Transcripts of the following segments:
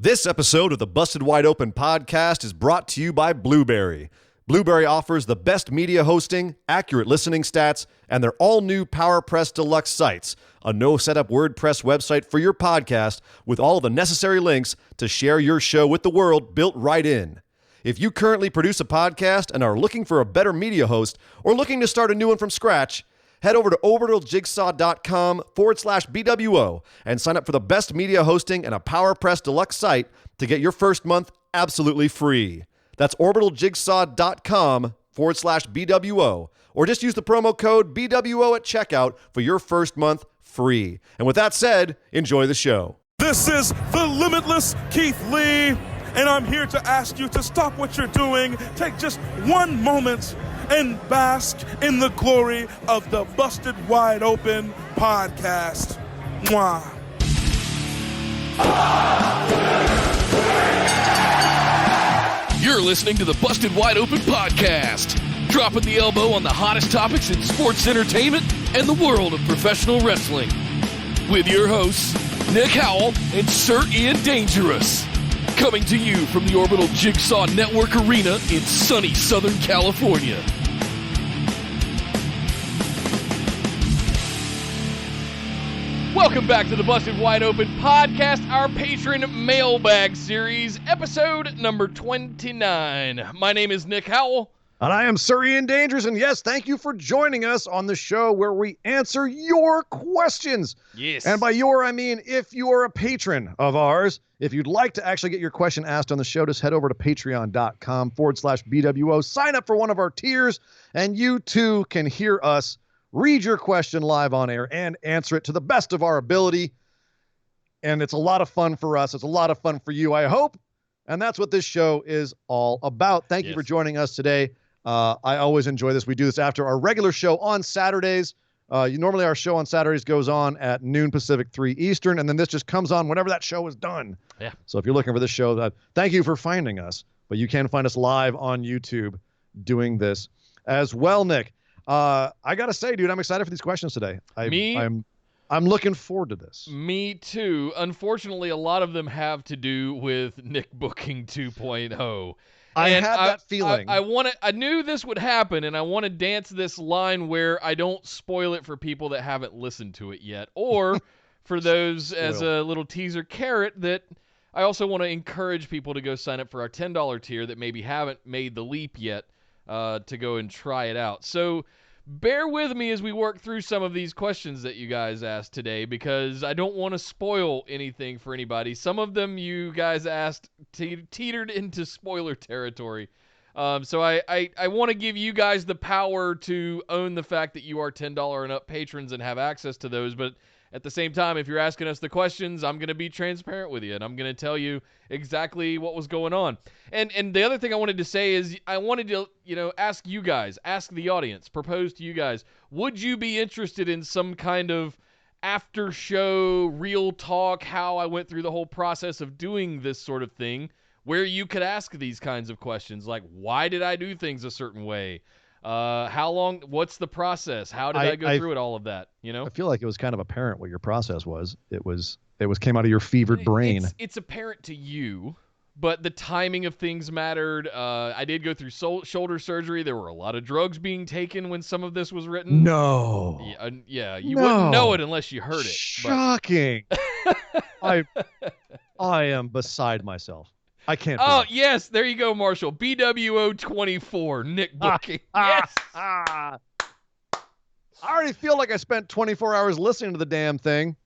This episode of the Busted Wide Open podcast is brought to you by Blueberry. Blueberry offers the best media hosting, accurate listening stats, and their all-new PowerPress Deluxe sites, a no-setup WordPress website for your podcast with all the necessary links to share your show with the world built right in. If you currently produce a podcast and are looking for a better media host or looking to start a new one from scratch, head over to orbitaljigsaw.com/BWO and sign up for the best media hosting and a PowerPress Deluxe site to get your first month absolutely free. That's orbitaljigsaw.com/BWO, or just use the promo code BWO at checkout for your first month free. And with that said, enjoy the show. This is the Limitless Keith Lee, and I'm here to ask you to stop what you're doing, take just one moment, and bask in the glory of the Busted Wide Open podcast. Mwah. You're listening to the Busted Wide Open podcast, dropping the elbow on the hottest topics in sports entertainment and the world of professional wrestling. With your hosts, Nick Howell and Sir Ian Dangerous. Coming to you from the Orbital Jigsaw Network Arena in sunny Southern California. Welcome back to the Busted Wide Open podcast, our Patron Mailbag series, episode number 29. My name is Nick Howell. And I am Sir Ian Dangerous, and yes, thank you for joining us on the show where we answer your questions. Yes. And by your, I mean if you are a patron of ours, if you'd like to actually get your question asked on the show, just head over to patreon.com/BWO, sign up for one of our tiers, and you too can hear us read your question live on air and answer it to the best of our ability. And it's a lot of fun for us. It's a lot of fun for you, I hope. And that's what this show is all about. Thank you for joining us today. I always enjoy this. We do this after our regular show on Saturdays. Normally our show on Saturdays goes on at noon Pacific, 3 Eastern, and then this just comes on whenever that show is done. Yeah. So if you're looking for this show, thank you for finding us. But you can find us live on YouTube doing this as well, Nick. I got to say, dude, I'm excited for these questions today. I'm looking forward to this. Me too. Unfortunately, a lot of them have to do with Nick Booking 2.0. I had that feeling. I knew this would happen, and I want to dance this line where I don't spoil it for people that haven't listened to it yet, or for those as a little teaser carrot that I also want to encourage people to go sign up for our $10 tier that maybe haven't made the leap yet to go and try it out. So bear with me as we work through some of these questions that you guys asked today, because I don't want to spoil anything for anybody. Some of them you guys asked teetered into spoiler territory. So I want to give you guys the power to own the fact that you are $10 and up patrons and have access to those. But at the same time, if you're asking us the questions, I'm going to be transparent with you, and I'm going to tell you exactly what was going on. And the other thing I wanted to say is I wanted to, ask you guys, ask the audience, propose to you guys, would you be interested in some kind of after show, real talk, how I went through the whole process of doing this sort of thing, where you could ask these kinds of questions, like, why did I do things a certain way? How long, what's the process? How did I go through it, all of that, I feel like it was kind of apparent what your process was. It came out of your fevered brain. It's apparent to you, but the timing of things mattered. I did go through shoulder surgery. There were a lot of drugs being taken when some of this was written. No. Yeah, you wouldn't know it unless you heard it. Shocking. I am beside myself. I can't. Oh, yes. There you go, Marshall. BWO 24, Nick Booking. Yes. I already feel like I spent 24 hours listening to the damn thing.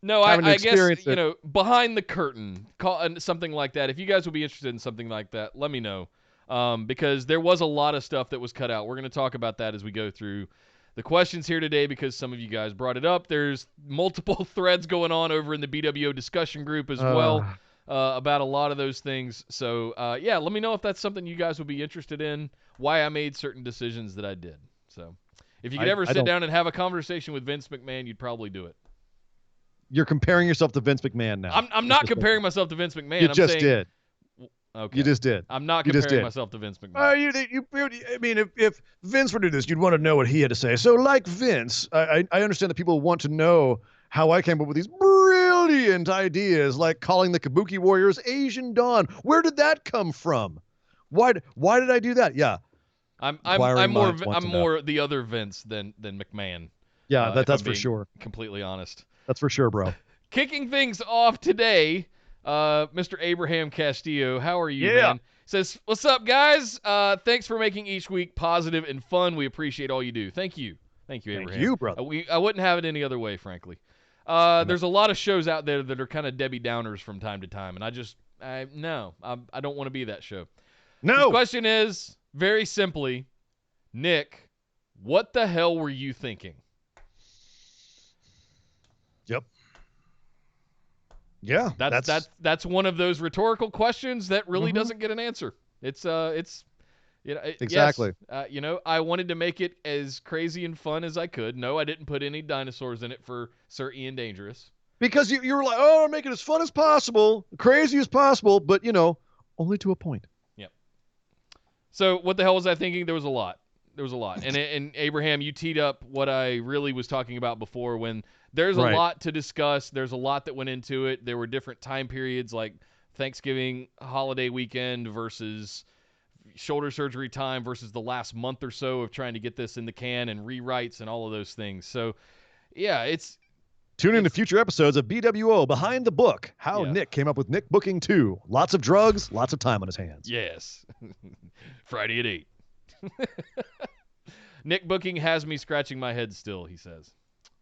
No, I guess, behind the curtain, something like that. If you guys would be interested in something like that, let me know. Because there was a lot of stuff that was cut out. We're going to talk about that as we go through the questions here today, because some of you guys brought it up. There's multiple threads going on over in the BWO discussion group as well. About a lot of those things. So, let me know if that's something you guys would be interested in, why I made certain decisions that I did. So, if you could ever sit down and have a conversation with Vince McMahon, you'd probably do it. You're comparing yourself to Vince McMahon now. I'm not comparing myself to Vince McMahon. You just did. Okay. You just did. I'm not comparing myself to Vince McMahon. I mean, if Vince were to do this, you'd want to know what he had to say. So, like Vince, I understand that people want to know how I came up with these brilliant brilliant ideas like calling the Kabuki Warriors Asian Dawn. Where did that come from? Why did I do that? Yeah. I'm Inquiring more minds want to know. more the other Vince than McMahon. Yeah, if that's I'm for being sure. Completely honest. That's for sure, bro. Kicking things off today, Mr. Abraham Castillo, how are you, man? Says, what's up, guys? Thanks for making each week positive and fun. We appreciate all you do. Thank you, Abraham. Thank you, brother. I wouldn't have it any other way, frankly. There's a lot of shows out there that are kind of Debbie Downers from time to time, and I don't want to be that show. No. The question is, very simply, Nick, what the hell were you thinking? Yep. Yeah, that's one of those rhetorical questions that really doesn't get an answer. It's exactly. Yes, I wanted to make it as crazy and fun as I could. No, I didn't put any dinosaurs in it for Sir Ian Dangerous. Because you were like, oh, make it as fun as possible, crazy as possible, but only to a point. Yep. So what the hell was I thinking? There was a lot. And Abraham, you teed up what I really was talking about before when there's a lot to discuss. There's a lot that went into it. There were different time periods like Thanksgiving holiday weekend versus shoulder surgery time versus the last month or so of trying to get this in the can and rewrites and all of those things. So, yeah, Tune in to future episodes of BWO Behind the Book, how Nick came up with Nick Booking 2. Lots of drugs, lots of time on his hands. Yes. Friday at 8. Nick Booking has me scratching my head still, he says.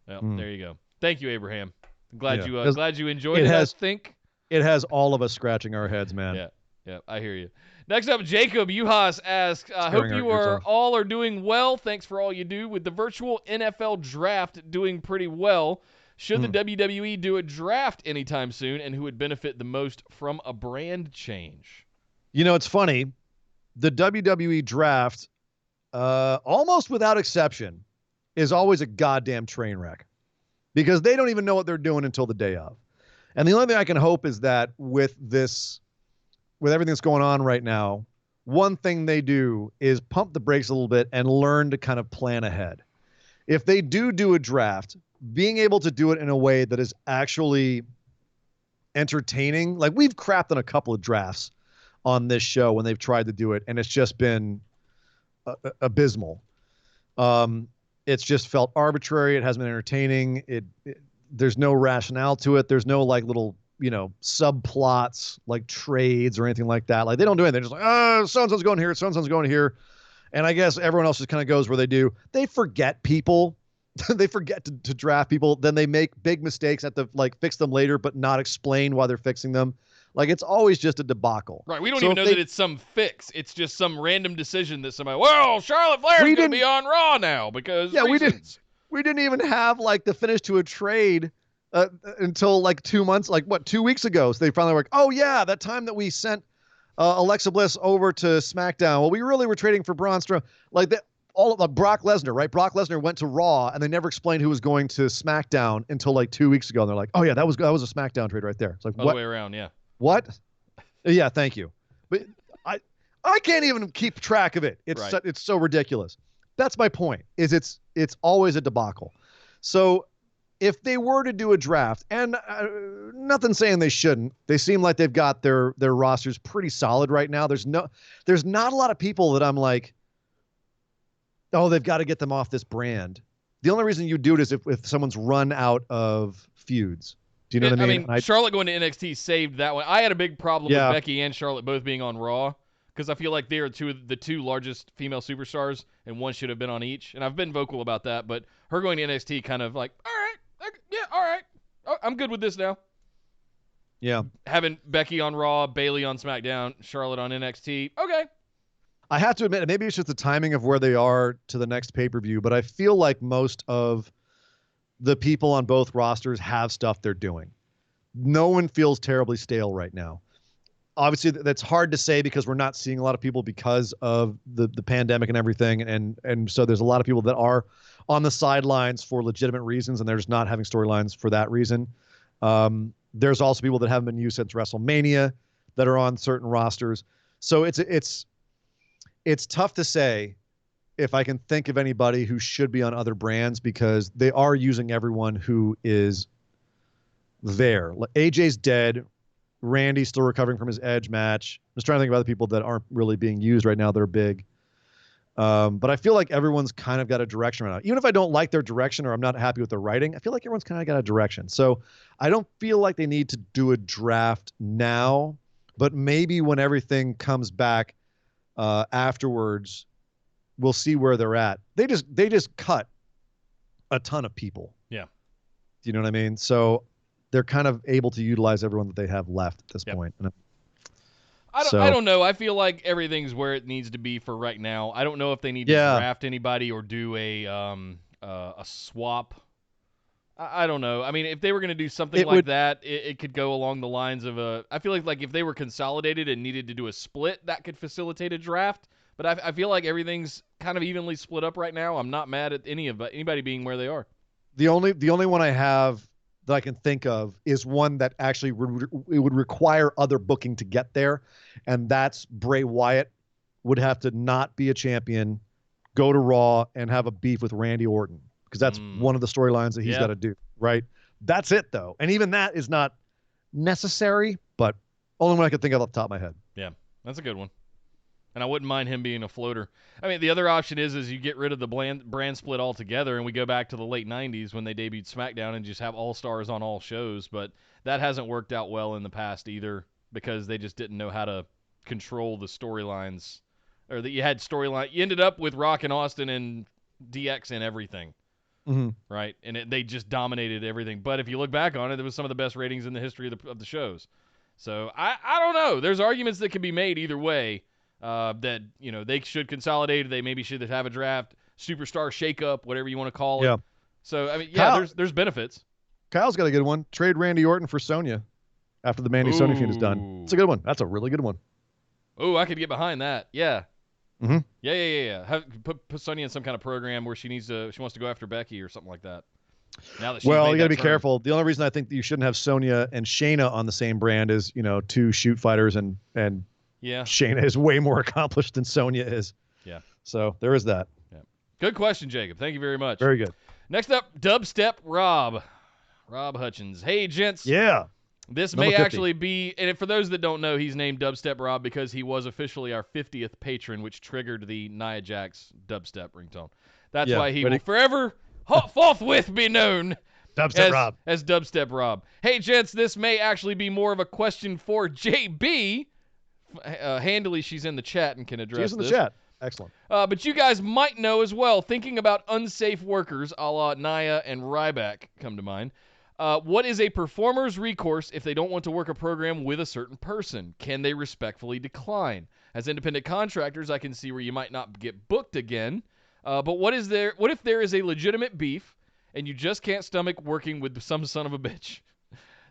Well, there you go. Thank you, Abraham. I'm glad you enjoyed it. I think it has all of us scratching our heads, man. Yeah, I hear you. Next up, Jacob Uhas asks, I hope you all are doing well. Thanks for all you do. With the virtual NFL draft doing pretty well, should the WWE do a draft anytime soon, and who would benefit the most from a brand change? It's funny. The WWE draft, almost without exception, is always a goddamn train wreck because they don't even know what they're doing until the day of. And the only thing I can hope is that with everything that's going on right now, one thing they do is pump the brakes a little bit and learn to kind of plan ahead. If they do a draft, being able to do it in a way that is actually entertaining, like we've crapped on a couple of drafts on this show when they've tried to do it, and it's just been abysmal. It's just felt arbitrary. It hasn't been entertaining. There's no rationale to it. There's no like little subplots like trades or anything like that. Like they don't do anything. They're just like, so-and-so's going here, so-and-so's going here. And I guess everyone else just kind of goes where they do. They forget people. They forget to draft people. Then they make big mistakes, have to like fix them later, but not explain why they're fixing them. Like it's always just a debacle. Right. We don't even know that it's some fix. It's just some random decision that somebody, well, Charlotte Flair's going to be on Raw now because reasons. We didn't even have like the finish to a trade until like 2 months, 2 weeks ago. So they finally were like, oh yeah, that time that we sent Alexa Bliss over to SmackDown. Well, we really were trading for Braun Strowman. Like that. All of Brock Lesnar, right? Brock Lesnar went to Raw, and they never explained who was going to SmackDown until like 2 weeks ago. And they're like, "Oh yeah, that was a SmackDown trade right there." It's like all the way around, yeah. What? Yeah, thank you. But I can't even keep track of it. It's so ridiculous. That's my point. Is it's always a debacle. So if they were to do a draft, and nothing saying they shouldn't, they seem like they've got their rosters pretty solid right now. There's not a lot of people that I'm like, oh, they've got to get them off this brand. The only reason you do it is if someone's run out of feuds. Do you know what I mean? Charlotte going to NXT saved that one. I had a big problem with Becky and Charlotte both being on Raw because I feel like they are the two largest female superstars, and one should have been on each. And I've been vocal about that, but her going to NXT kind of like, all right, I'm good with this now. Yeah. Having Becky on Raw, Bayley on SmackDown, Charlotte on NXT, okay. I have to admit, maybe it's just the timing of where they are to the next pay-per-view, but I feel like most of the people on both rosters have stuff they're doing. No one feels terribly stale right now. Obviously, that's hard to say because we're not seeing a lot of people because of the pandemic and everything, and so there's a lot of people that are on the sidelines for legitimate reasons, and they're just not having storylines for that reason. There's also people that haven't been used since WrestleMania that are on certain rosters. So it's tough to say if I can think of anybody who should be on other brands because they are using everyone who is there. AJ's dead. Randy's still recovering from his Edge match. I'm just trying to think about the people that aren't really being used right now that are big. But I feel like everyone's kind of got a direction right now. Even if I don't like their direction or I'm not happy with their writing, I feel like everyone's kind of got a direction. So I don't feel like they need to do a draft now, but maybe when everything comes back afterwards, we'll see where they're at. They just cut a ton of people. Yeah. Do you know what I mean? So they're kind of able to utilize everyone that they have left at this point. And I don't know. I feel like everything's where it needs to be for right now. I don't know if they need to draft anybody or do a swap. I don't know. I mean, if they were going to do something like that, it could go along the lines of I feel like if they were consolidated and needed to do a split, that could facilitate a draft. But I feel like everything's kind of evenly split up right now. I'm not mad at anybody being where they are. The only one I have that I can think of is one that actually it would require other booking to get there, and that's Bray Wyatt would have to not be a champion, go to Raw, and have a beef with Randy Orton, because that's one of the storylines that he's got to do, right? That's it, though. And even that is not necessary, but only one I could think of off the top of my head. Yeah, that's a good one. And I wouldn't mind him being a floater. I mean, the other option is you get rid of the brand split altogether, and we go back to the late 90s when they debuted SmackDown and just have all-stars on all shows. But that hasn't worked out well in the past either, because they just didn't know how to control the storylines. Or that you had storyline. You ended up with Rock and Austin and DX and everything. Mm-hmm. Right? And they just dominated everything. But if you look back on it, it was some of the best ratings in the history of the shows. So I don't know. There's arguments that can be made either way. That they should consolidate. They maybe should have a draft, superstar shakeup, whatever you want to call it. Yeah. So I mean, there's benefits. Kyle's got a good one. Trade Randy Orton for Sonya after the Mandy Sonya feud is done. It's a good one. That's a really good one. Oh, I could get behind that. Yeah. Mm-hmm. Yeah. Put Sonya in some kind of program where she wants to go after Becky or something like that. Now that you got to be careful. The only reason I think that you shouldn't have Sonya and Shayna on the same brand is two shoot fighters and. Yeah, Shayna is way more accomplished than Sonya is. Yeah. So there is that. Yeah. Good question, Jacob. Thank you very much. Very good. Next up, Dubstep Rob Hutchins. Hey, gents. Yeah. This may actually be, and for those that don't know, he's named Dubstep Rob because he was officially our 50th patron, which triggered the Nia Jax dubstep ringtone. That's why he will forever, forthwith be known as Dubstep Rob. Hey, gents, this may actually be more of a question for JB. Handily, she's in the chat and can address this. She's in the chat. Excellent. But you guys might know as well, thinking about unsafe workers a la Nia and Ryback come to mind. What is a performer's recourse if they don't want to work a program with a certain person? Can they respectfully decline? As independent contractors, I can see where you might not get booked again. But what if there is a legitimate beef and you just can't stomach working with some son of a bitch?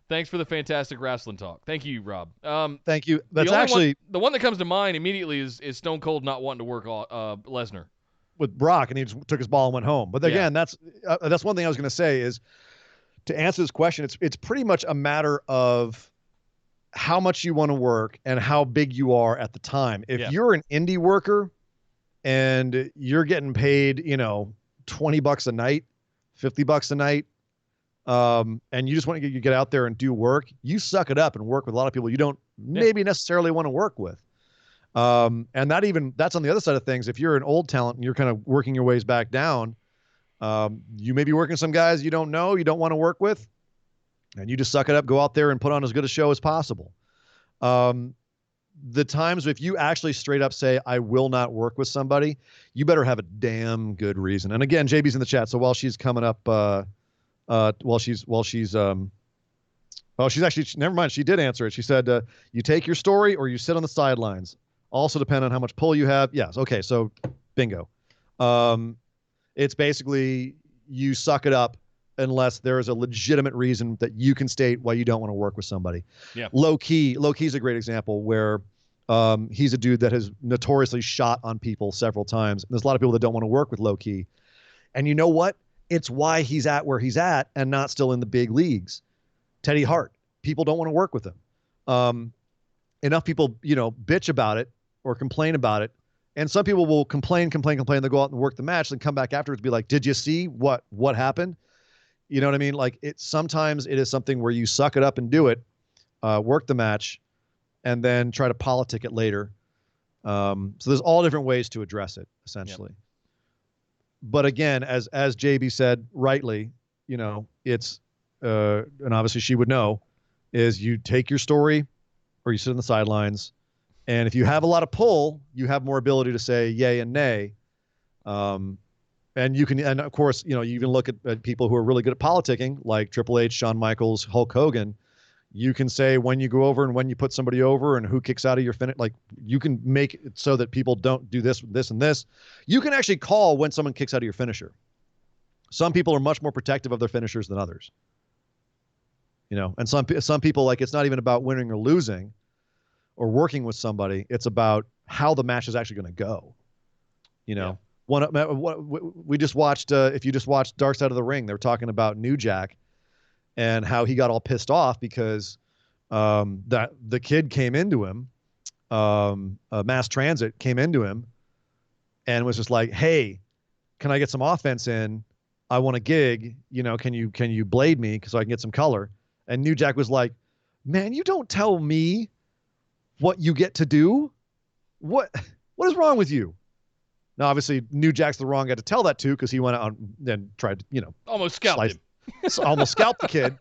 Thanks for the fantastic wrestling talk. Thank you, Rob. Thank you. That's actually the one that comes to mind immediately is Stone Cold not wanting to work Lesnar with Brock, and he just took his ball and went home. But again, that's one thing I was going to say is to answer this question. It's pretty much a matter of how much you want to work and how big you are at the time. If you're an indie worker and you're getting paid, $20 a night, $50 a night. And you just want to get out there and do work, you suck it up and work with a lot of people you don't maybe necessarily want to work with. And that's on the other side of things. If you're an old talent and you're kind of working your ways back down, you may be working some guys you don't know, you don't want to work with, and you just suck it up, go out there and put on as good a show as possible. The times if you actually straight up say, I will not work with somebody, you better have a damn good reason. And again, JB's in the chat. So while she's coming up, she's actually, never mind. She did answer it. She said, you take your story or you sit on the sidelines. Also depend on how much pull you have. Yes. Okay. So bingo. It's basically you suck it up unless there is a legitimate reason that you can state why you don't want to work with somebody. Yeah. Low key is a great example where he's a dude that has notoriously shot on people several times. And there's a lot of people that don't want to work with Low Key. And you know what? It's why he's at where he's at and not still in the big leagues. Teddy Hart, people don't want to work with him. Enough people, bitch about it or complain about it. And some people will complain. They'll go out and work the match and come back afterwards and be like, did you see what happened? You know what I mean? Like sometimes it is something where you suck it up and do it, work the match, and then try to politic it later. So there's all different ways to address it, essentially. Yep. But again, as JB said rightly, it's and obviously she would know, is you take your story or you sit on the sidelines, and if you have a lot of pull, you have more ability to say yay and nay. And you can, and of course, you even look at people who are really good at politicking, like Triple H, Shawn Michaels, Hulk Hogan. You can say when you go over and when you put somebody over and who kicks out of your finish. Like you can make it so that people don't do this, this, and this. You can actually call when someone kicks out of your finisher. Some people are much more protective of their finishers than others. And some people, like, it's not even about winning or losing or working with somebody. It's about how the match is actually going to go. Yeah. We just watched, if you just watched Dark Side of the Ring, they were talking about New Jack and how he got all pissed off because that the kid came into him, Mass Transit came into him and was just like, hey, can I get some offense in? I want a gig, can you blade me so I can get some color? And New Jack was like, man, you don't tell me what you get to do. What is wrong with you? Now, obviously, New Jack's the wrong guy to tell that to because he went out and tried to, almost scalped him. Almost scalped the kid.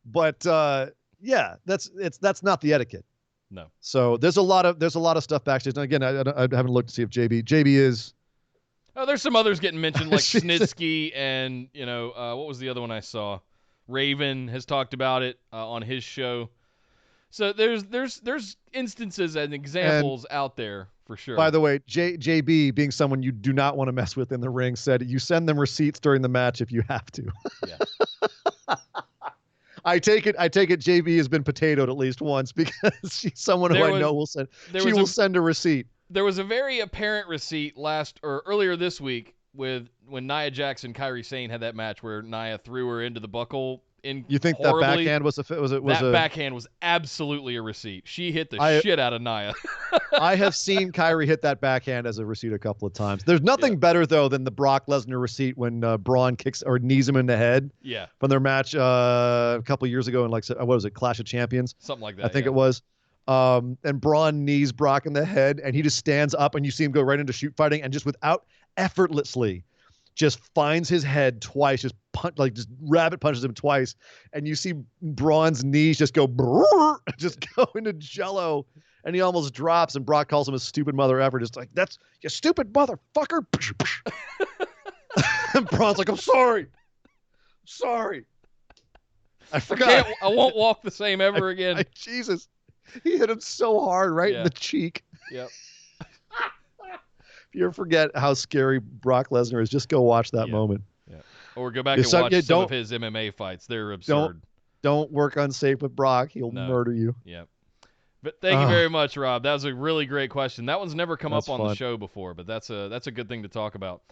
But yeah, that's not the etiquette. No. So there's a lot of stuff backstage. And again, I haven't looked to see if JB is. Oh, there's some others getting mentioned like Snitsky and what was the other one I saw? Raven has talked about it on his show. So there's instances and examples out there for sure. By the way, JB, being someone you do not want to mess with in the ring, said you send them receipts during the match if you have to. Yeah. I take it JB has been potatoed at least once because she's someone who I know will send. She will send a receipt. There was a very apparent receipt earlier this week when Nia Jax and Kairi Sane had that match where Nia threw her into the buckle. You think horribly. That backhand was backhand was absolutely a receipt. She hit the shit out of Nia. I have seen Kairi hit that backhand as a receipt a couple of times. There's nothing better though than the Brock Lesnar receipt when Braun kicks or knees him in the head. Yeah. From their match a couple of years ago in what was it, Clash of Champions? Something like that. I think it was. And Braun knees Brock in the head, and he just stands up, and you see him go right into shoot fighting, and just effortlessly, just finds his head twice, just rabbit punches him twice, and you see Braun's knees just go into jello, and he almost drops, and Brock calls him a stupid mother ever, just like, that's you stupid motherfucker. And Braun's like, I'm sorry. I forgot. I won't walk the same ever again. Jesus. He hit him so hard in the cheek. Yep. If you ever forget how scary Brock Lesnar is, just go watch that moment. Yeah. Or go back and watch some of his MMA fights. They're absurd. Don't work unsafe with Brock. He'll murder you. Yep. But thank you very much, Rob. That was a really great question. That one's never come up on the show before, but that's a good thing to talk about.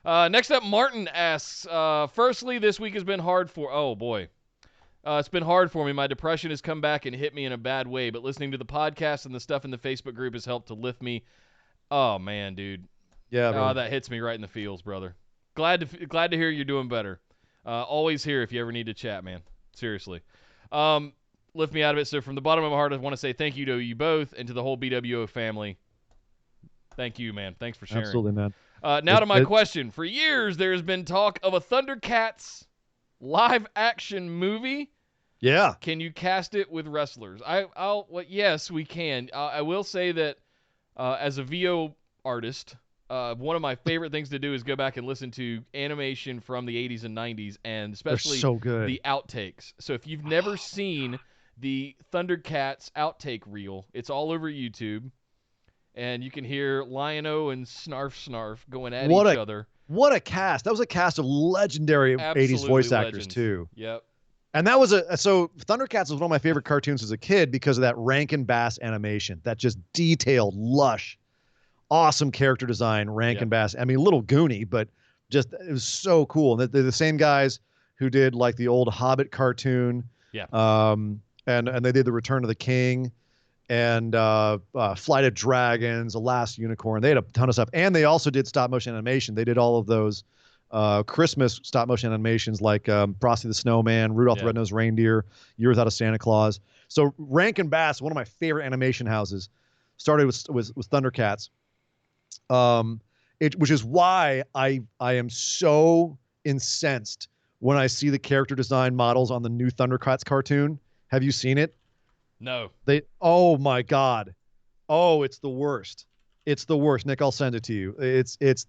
Next up, Martin asks, firstly, this week has been hard for... Oh, boy. It's been hard for me. My depression has come back and hit me in a bad way, but listening to the podcast and the stuff in the Facebook group has helped to lift me. Oh, man, dude. Yeah, bro. That hits me right in the feels, brother. Glad to hear you're doing better. Always here if you ever need to chat, man. Seriously. Lift me out of it. So from the bottom of my heart, I want to say thank you to you both and to the whole BWO family. Thank you, man. Thanks for sharing. Absolutely, man. Now to my question. For years, there has been talk of a Thundercats live-action movie. Yeah. Can you cast it with wrestlers? Yes, we can. I will say that as a VO artist, one of my favorite things to do is go back and listen to animation from the 80s and 90s, and especially so good. The outtakes. So if you've never seen the Thundercats outtake reel, it's all over YouTube, and you can hear Lion-O and Snarf going at each other. What a cast. That was a cast of legendary 80s voice actors, too. Yep. And that was so Thundercats was one of my favorite cartoons as a kid because of that Rankin Bass animation, that just detailed, lush, awesome character design, Rankin Bass. I mean, a little goony, but just it was so cool. And they're the same guys who did like the old Hobbit cartoon. Yeah. And they did the Return of the King and Flight of Dragons, The Last Unicorn. They had a ton of stuff. And they also did stop motion animation. They did all of those Christmas stop motion animations like Frosty the Snowman, Rudolph the Red-Nosed Reindeer, Year Without a Santa Claus. So Rankin Bass, one of my favorite animation houses, started with Thundercats, which is why I am so incensed when I see the character design models on the new Thundercats cartoon. Have you seen it? No. Oh my God. Oh, it's the worst. It's the worst. Nick, I'll send it to you.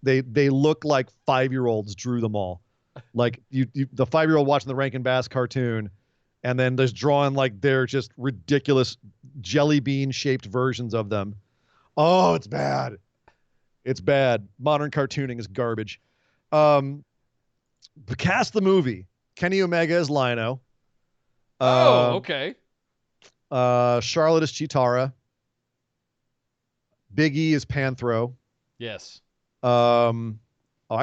They look like 5-year-olds drew them all. Like the 5-year-old watching the Rankin Bass cartoon, and then there's drawing like they're just ridiculous jelly bean shaped versions of them. Oh, it's bad. It's bad. Modern cartooning is garbage. Cast the movie. Kenny Omega is Lion-O. Okay. Charlotte is Chitara. Big E is Panthro. Yes. I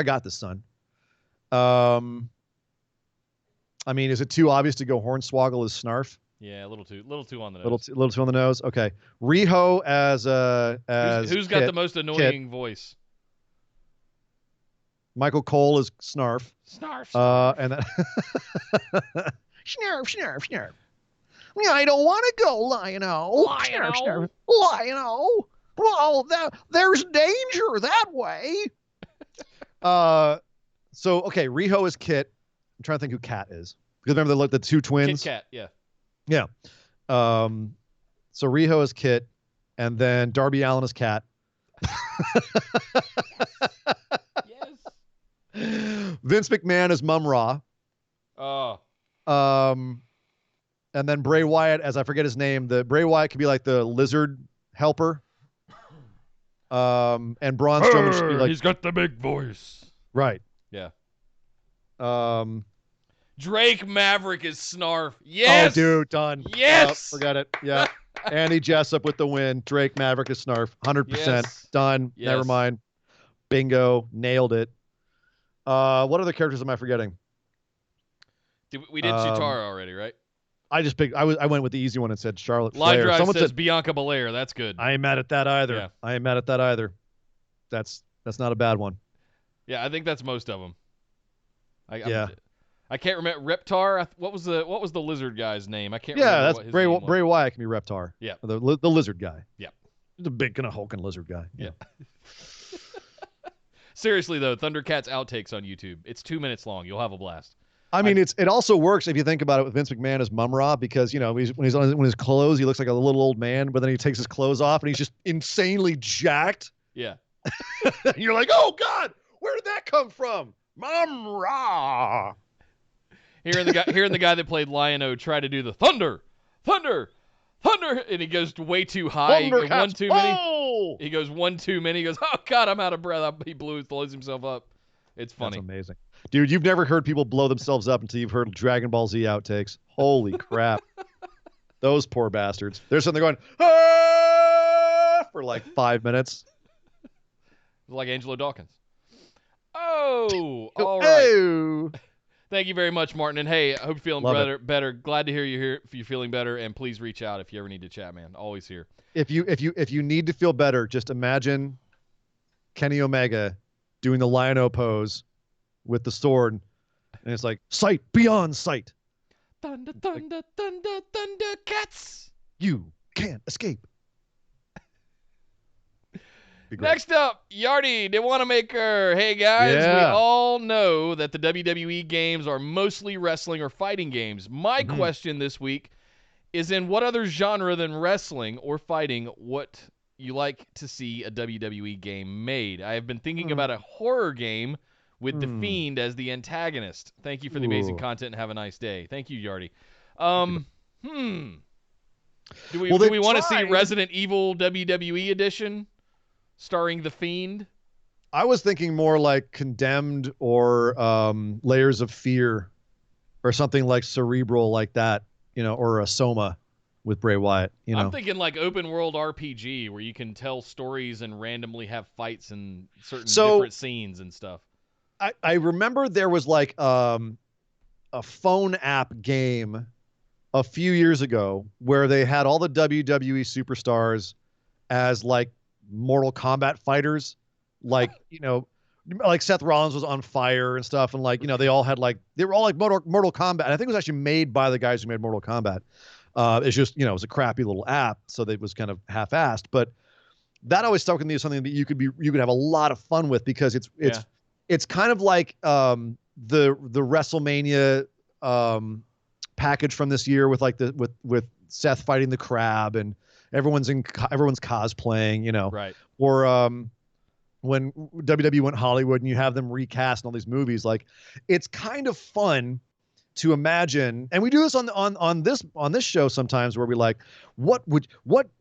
got this, son. I mean, is it too obvious to go Hornswoggle as Snarf? Yeah, a little too on the nose. Little too on the nose. Okay. Riho as who's got the most annoying voice? Michael Cole is Snarf. Snarf. And then Snarf. I don't want to go Lion-O. Lion-O. Well, there's danger that way. So okay, Riho is Kit. I'm trying to think who Cat is, because remember the two twins. Kit Kat, yeah. Yeah. So Riho is Kit, and then Darby Allin is Cat. Yes. Vince McMahon is Mum Ra. Oh. And then Bray Wyatt, as I forget his name, Bray Wyatt could be like the lizard helper. And Braun Strowman should be like, he's got the big voice. Right. Yeah. Drake Maverick is Snarf. Yes. Oh, dude, done. Yes. Forget it. Yeah. Andy Jessup with the win. Drake Maverick is Snarf. 100%. Yes. Done. Yes. Never mind. Bingo. Nailed it. What other characters am I forgetting? We did Chitara already, right? I went with the easy one and said Charlotte Live Flair. Drive Someone says said Bianca Belair. That's good. I ain't mad at that either. Yeah. I ain't mad at that either. That's not a bad one. Yeah, I think that's most of them. I can't remember Reptar. What was the lizard guy's name? I can't remember. Yeah, that's what his Bray name was. Bray Wyatt can be Reptar. Yeah. The lizard guy. Yeah. The big kind of hulking lizard guy. Yeah. Seriously though, Thundercats outtakes on YouTube. It's 2 minutes long. You'll have a blast. I mean, it also works if you think about it with Vince McMahon as Mum Ra, because when he's on his clothes, he looks like a little old man, but then he takes his clothes off and he's just insanely jacked. Yeah. You're like, oh God, where did that come from? Mum Ra. Hearing the guy that played Lion-O try to do the thunder, and he goes way too high. He goes one too many. Oh! He goes one too many. He goes, oh God, I'm out of breath. He blows himself up. It's funny. That's amazing. Dude, you've never heard people blow themselves up until you've heard Dragon Ball Z outtakes. Holy crap. Those poor bastards. They're sitting there going, ah! for like 5 minutes. Like Angelo Dawkins. Oh, all right. Oh. Thank you very much, Martin. And hey, I hope you're feeling Love better. Glad to hear you're here. If you're feeling better, and please reach out if you ever need to chat, man. Always here. If you need to feel better, just imagine Kenny Omega doing the Lion-O pose with the sword, and it's like sight beyond sight. Thunder, thunder, thunder, thunder, cats. You can't escape. Next up, Yardy, the Wanamaker. Hey guys, we all know that the WWE games are mostly wrestling or fighting games. My question this week is, in what other genre than wrestling or fighting what you like to see a WWE game made? I have been thinking about a horror game with The Fiend as the antagonist. Thank you for the amazing content and have a nice day. Thank you, Yardy. Do we want to see Resident Evil WWE edition starring The Fiend? I was thinking more like Condemned or Layers of Fear or something like cerebral like that, or a Soma with Bray Wyatt. I'm thinking like open world RPG where you can tell stories and randomly have fights and certain different scenes and stuff. I remember there was like a phone app game a few years ago where they had all the WWE superstars as like Mortal Kombat fighters, like like Seth Rollins was on fire and stuff, and like they all had like they were all like Mortal Kombat. And I think it was actually made by the guys who made Mortal Kombat. It's just it was a crappy little app, so it was kind of half-assed. But that always stuck with me as something that you could have a lot of fun with, because it's kind of like the WrestleMania package from this year with like with Seth fighting the Crab and everyone's cosplaying, Right. Or when WWE went Hollywood and you have them recast in all these movies, like it's kind of fun to imagine. And we do this on this show sometimes, where we like, what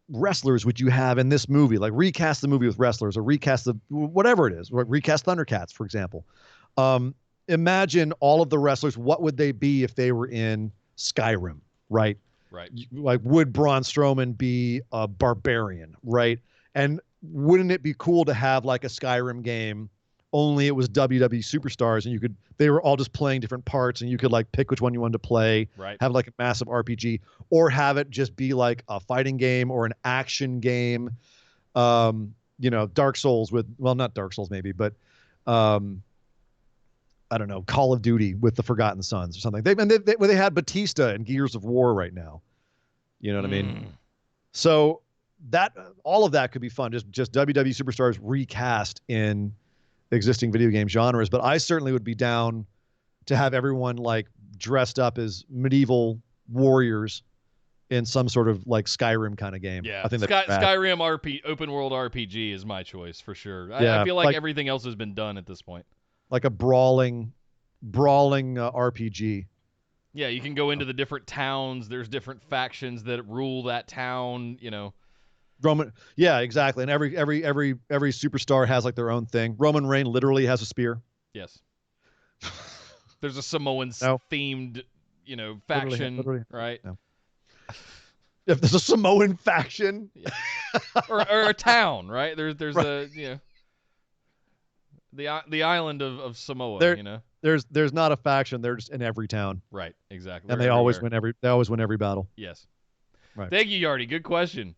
wrestlers would you have in this movie? Like recast the movie with wrestlers, or recast whatever it is, recast Thundercats, for example. Imagine all of the wrestlers. What would they be if they were in Skyrim, right? Right. Like, would Braun Strowman be a barbarian, right? And wouldn't it be cool to have like a Skyrim game, only it was WWE superstars, and they were all just playing different parts, and you could like pick which one you wanted to play, right? Have like a massive RPG, or have it just be like a fighting game or an action game. Dark Souls not Dark Souls maybe, but I don't know, Call of Duty with the Forgotten Sons or something. They had Batista and Gears of War right now. You know what I mean? So that all of that could be fun. Just WWE superstars recast in existing video game genres. But I certainly would be down to have everyone like dressed up as medieval warriors in some sort of like Skyrim kind of game. Yeah, I think Skyrim open world RPG is my choice for sure. I feel like everything else has been done at this point. Like a brawling RPG. Yeah, you can go into the different towns. There's different factions that rule that town. Roman, yeah, exactly. And every superstar has like their own thing. Roman Reigns literally has a spear. Yes. There's a Samoan themed, faction, literally. Right? No. If there's a Samoan faction, yeah. or a town, right? There's right. The island of Samoa, There's not a faction. They're just in every town. Right, exactly. And they always win every battle. Yes. Right. Thank you, Yardy. Good question.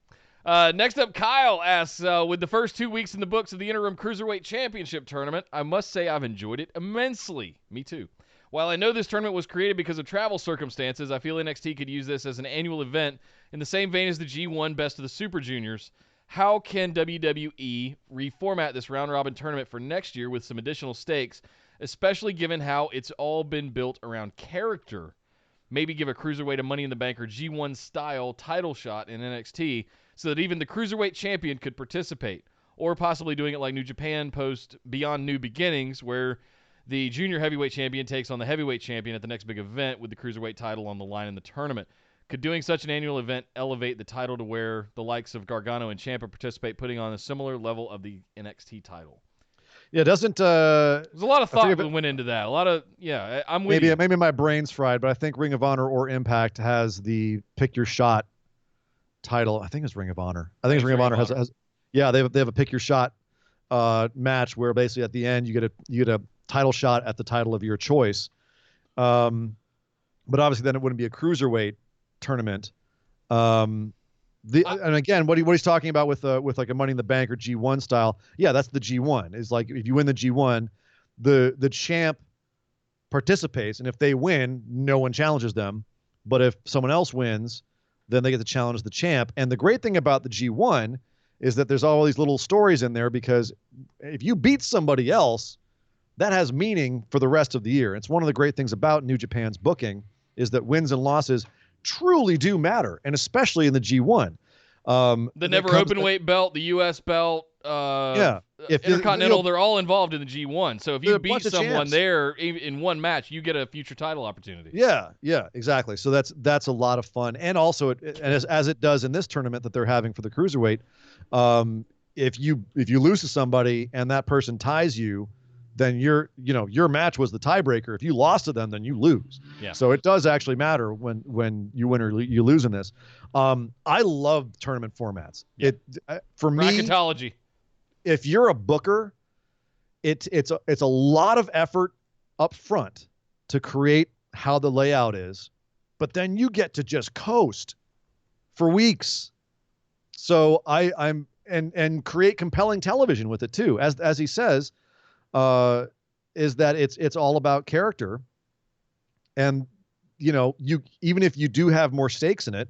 Next up, Kyle asks, with the first 2 weeks in the books of the Interim Cruiserweight Championship tournament, I must say I've enjoyed it immensely. Me too. While I know this tournament was created because of travel circumstances, I feel NXT could use this as an annual event in the same vein as the G1 Best of the Super Juniors. How can WWE reformat this round-robin tournament for next year with some additional stakes, especially given how it's all been built around character? Maybe give a Cruiserweight a Money in the Bank or G1-style title shot in NXT so that even the Cruiserweight champion could participate, or possibly doing it like New Japan post Beyond New Beginnings, where the Junior Heavyweight Champion takes on the Heavyweight Champion at the next big event with the Cruiserweight title on the line in the tournament. Could doing such an annual event elevate the title to where the likes of Gargano and Ciampa participate, putting on a similar level of the NXT title? Yeah, doesn't there's a lot of thought that went into that. A lot of I'm with you. Maybe my brain's fried, but I think Ring of Honor or Impact has the pick your shot title. I think it's Ring of Honor. I think it's Ring of Honor has they have a pick your shot match where basically at the end you get a title shot at the title of your choice. But obviously then it wouldn't be a cruiserweight tournament. And again, what he's talking about with like a Money in the Bank or G1 style, that's the G1. Is like if you win the G1, the champ participates, and if they win, no one challenges them. But if someone else wins, then they get to challenge the champ. And the great thing about the G1 is that there's all these little stories in there, because if you beat somebody else, that has meaning for the rest of the year. It's one of the great things about New Japan's booking is that wins and losses truly do matter, and especially in the G1. The never openweight belt, the U.S. belt, Intercontinental, they're all involved in the G1. So if you beat someone there in one match, you get a future title opportunity. Yeah, exactly. So that's a lot of fun, and also as it does in this tournament that they're having for the cruiserweight, if you lose to somebody and that person ties you, then your match was the tiebreaker. If you lost to them, then you lose. Yeah. So it does actually matter when you win or you lose in this. I love tournament formats. Yeah. For me, bracketology. If you're a booker, it's a lot of effort up front to create how the layout is, but then you get to just coast for weeks. So I'm create compelling television with it too. As he says, is that it's all about character. And, even if you do have more stakes in it,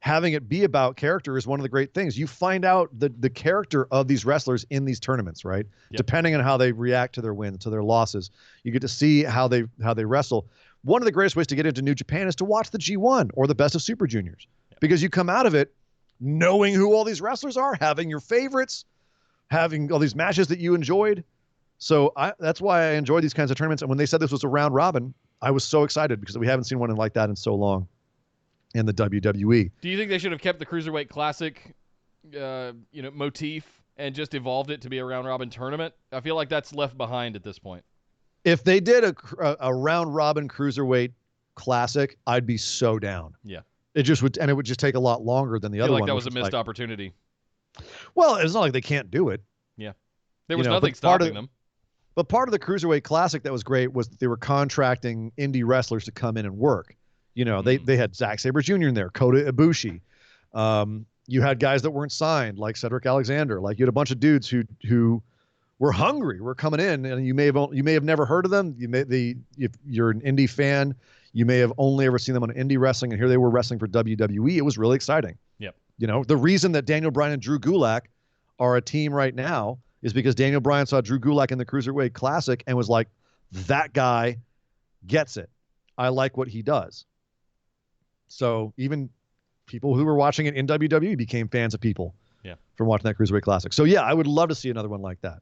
having it be about character is one of the great things. You find out the character of these wrestlers in these tournaments, right? Yep. Depending on how they react to their wins, to their losses, you get to see how they wrestle. One of the greatest ways to get into New Japan is to watch the G1 or the Best of Super Juniors, because you come out of it knowing who all these wrestlers are, having your favorites, having all these matches that you enjoyed. So that's why I enjoy these kinds of tournaments. And when they said this was a round robin, I was so excited because we haven't seen one like that in so long in the WWE. Do you think they should have kept the Cruiserweight Classic, motif and just evolved it to be a round robin tournament? I feel like that's left behind at this point. If they did a round robin Cruiserweight Classic, I'd be so down. Yeah. It just would, and it would just take a lot longer than the other one. That was a missed opportunity. Well, it's not like they can't do it. Yeah. There was nothing stopping them. But part of the Cruiserweight Classic that was great was that they were contracting indie wrestlers to come in and work. They had Zack Sabre Jr. in there, Kota Ibushi. You had guys that weren't signed, like Cedric Alexander. Like, you had a bunch of dudes who were hungry, were coming in, and you may have never heard of them. If you're an indie fan, you may have only ever seen them on indie wrestling, and here they were wrestling for WWE. It was really exciting. Yep. The reason that Daniel Bryan and Drew Gulak are a team right now is because Daniel Bryan saw Drew Gulak in the Cruiserweight Classic and was like, that guy gets it. I like what he does. So even people who were watching it in WWE became fans of people from watching that Cruiserweight Classic. So yeah, I would love to see another one like that.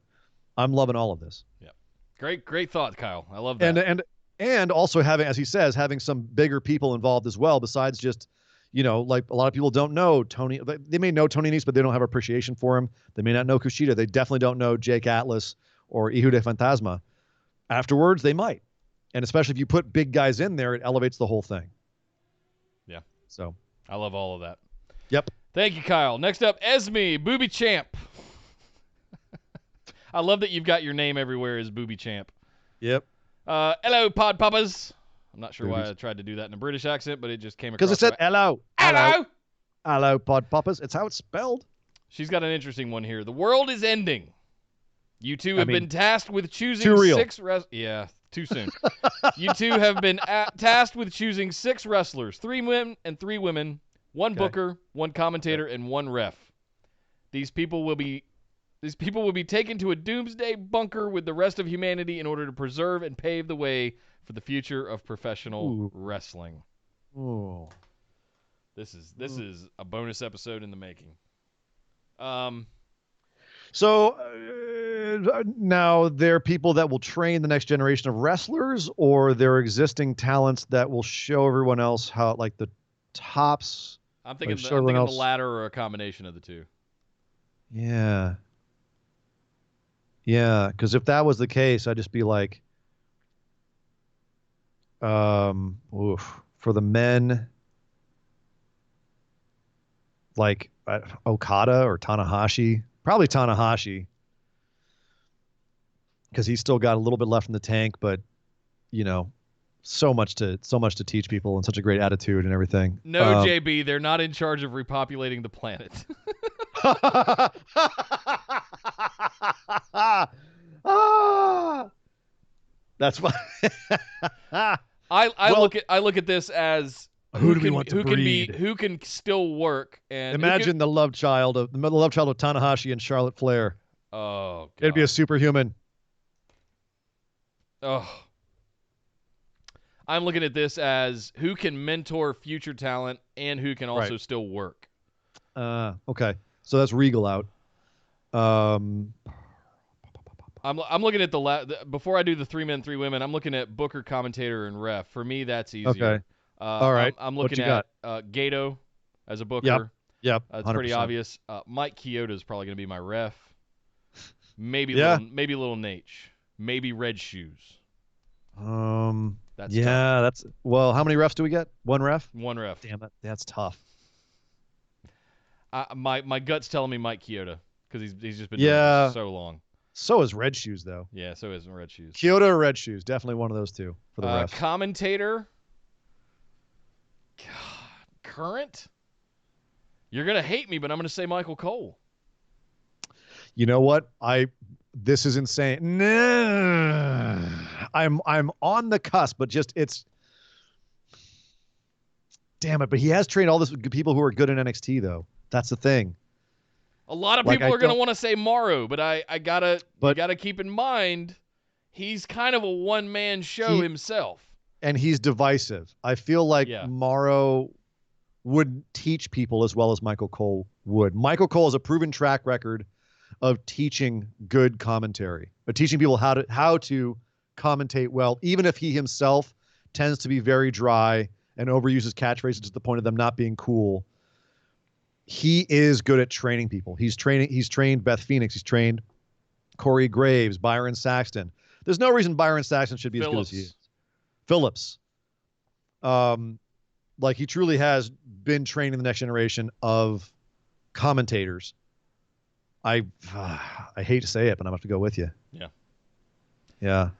I'm loving all of this. Yeah. Great thought, Kyle. I love that. And also having, as he says, having some bigger people involved as well, besides just, like a lot of people don't know Tony. They may know Tony Nese, but they don't have appreciation for him. They may not know Kushida. They definitely don't know Jake Atlas or Hijo de Fantasma. Afterwards, they might. And especially if you put big guys in there, it elevates the whole thing. Yeah. So I love all of that. Yep. Thank you, Kyle. Next up, Esme, Booby Champ. I love that you've got your name everywhere as Booby Champ. Yep. Hello, Pod Papas. I'm not sure why I tried to do that in a British accent, but it just came across. Because it said hello. Hello. Hello, Pod Papas. It's how it's spelled. She's got an interesting one here. The world is ending. You two have been tasked with choosing Yeah, too soon. You two have been tasked with choosing 6 wrestlers, 3 men and 3 women, 1 booker, 1 commentator, and 1 ref. These people will be taken to a doomsday bunker with the rest of humanity in order to preserve and pave the way for the future of professional wrestling. Ooh. This is a bonus episode in the making. So now there are people that will train the next generation of wrestlers, or there are existing talents that will show everyone else how, like, the tops. I'm thinking the latter, or a combination of the two. Yeah. Yeah, because if that was the case, I'd just be like, for the men, like Okada or Tanahashi, probably Tanahashi, because he's still got a little bit left in the tank, but so much to teach people and such a great attitude and everything. No, JB, they're not in charge of repopulating the planet. That's why. I look at this as who can still work, and imagine the love child of Tanahashi and Charlotte Flair. Oh, God. It'd be a superhuman. Oh. I'm looking at this as who can mentor future talent and who can also still work. Okay. So that's Regal out. I'm looking at before I do the 3 men, 3 women, I'm looking at booker, commentator, and ref. For me, that's easier. Okay. All right. I'm looking at Gato as a booker. Yep. That's pretty obvious. Mike Chioda is probably going to be my ref. Maybe little Nate. Maybe Red Shoes. That's tough. How many refs do we get? 1 ref? 1 ref. Damn it. That's tough. My gut's telling me Mike Chioda because he's just been doing it so long. So is Red Shoes, though. Yeah, so is Red Shoes. Chioda or Red Shoes? Definitely one of those two for the ref. Commentator. God, current? You're going to hate me, but I'm going to say Michael Cole. You know what? this is insane. Nah, I'm on the cusp, but it's damn it. But he has trained all these people who are good in NXT though. That's the thing. A lot of Like, people I are going to don't- want to say Morrow, but I gotta But- you gotta keep in mind he's kind of a one-man show himself. And he's divisive. I feel like Yeah. Morrow wouldn't teach people as well as Michael Cole would. Michael Cole has a proven track record of teaching good commentary, of teaching people how to commentate well, even if he himself tends to be very dry and overuses catchphrases to the point of them not being cool. He is good at training people. He's trained Beth Phoenix. He's trained Corey Graves, Byron Saxton. There's no reason Byron Saxton should be as good as he is. Phillips. Like, he truly has been training the next generation of commentators. I hate to say it, but I'm gonna have to go with you. Yeah. Yeah.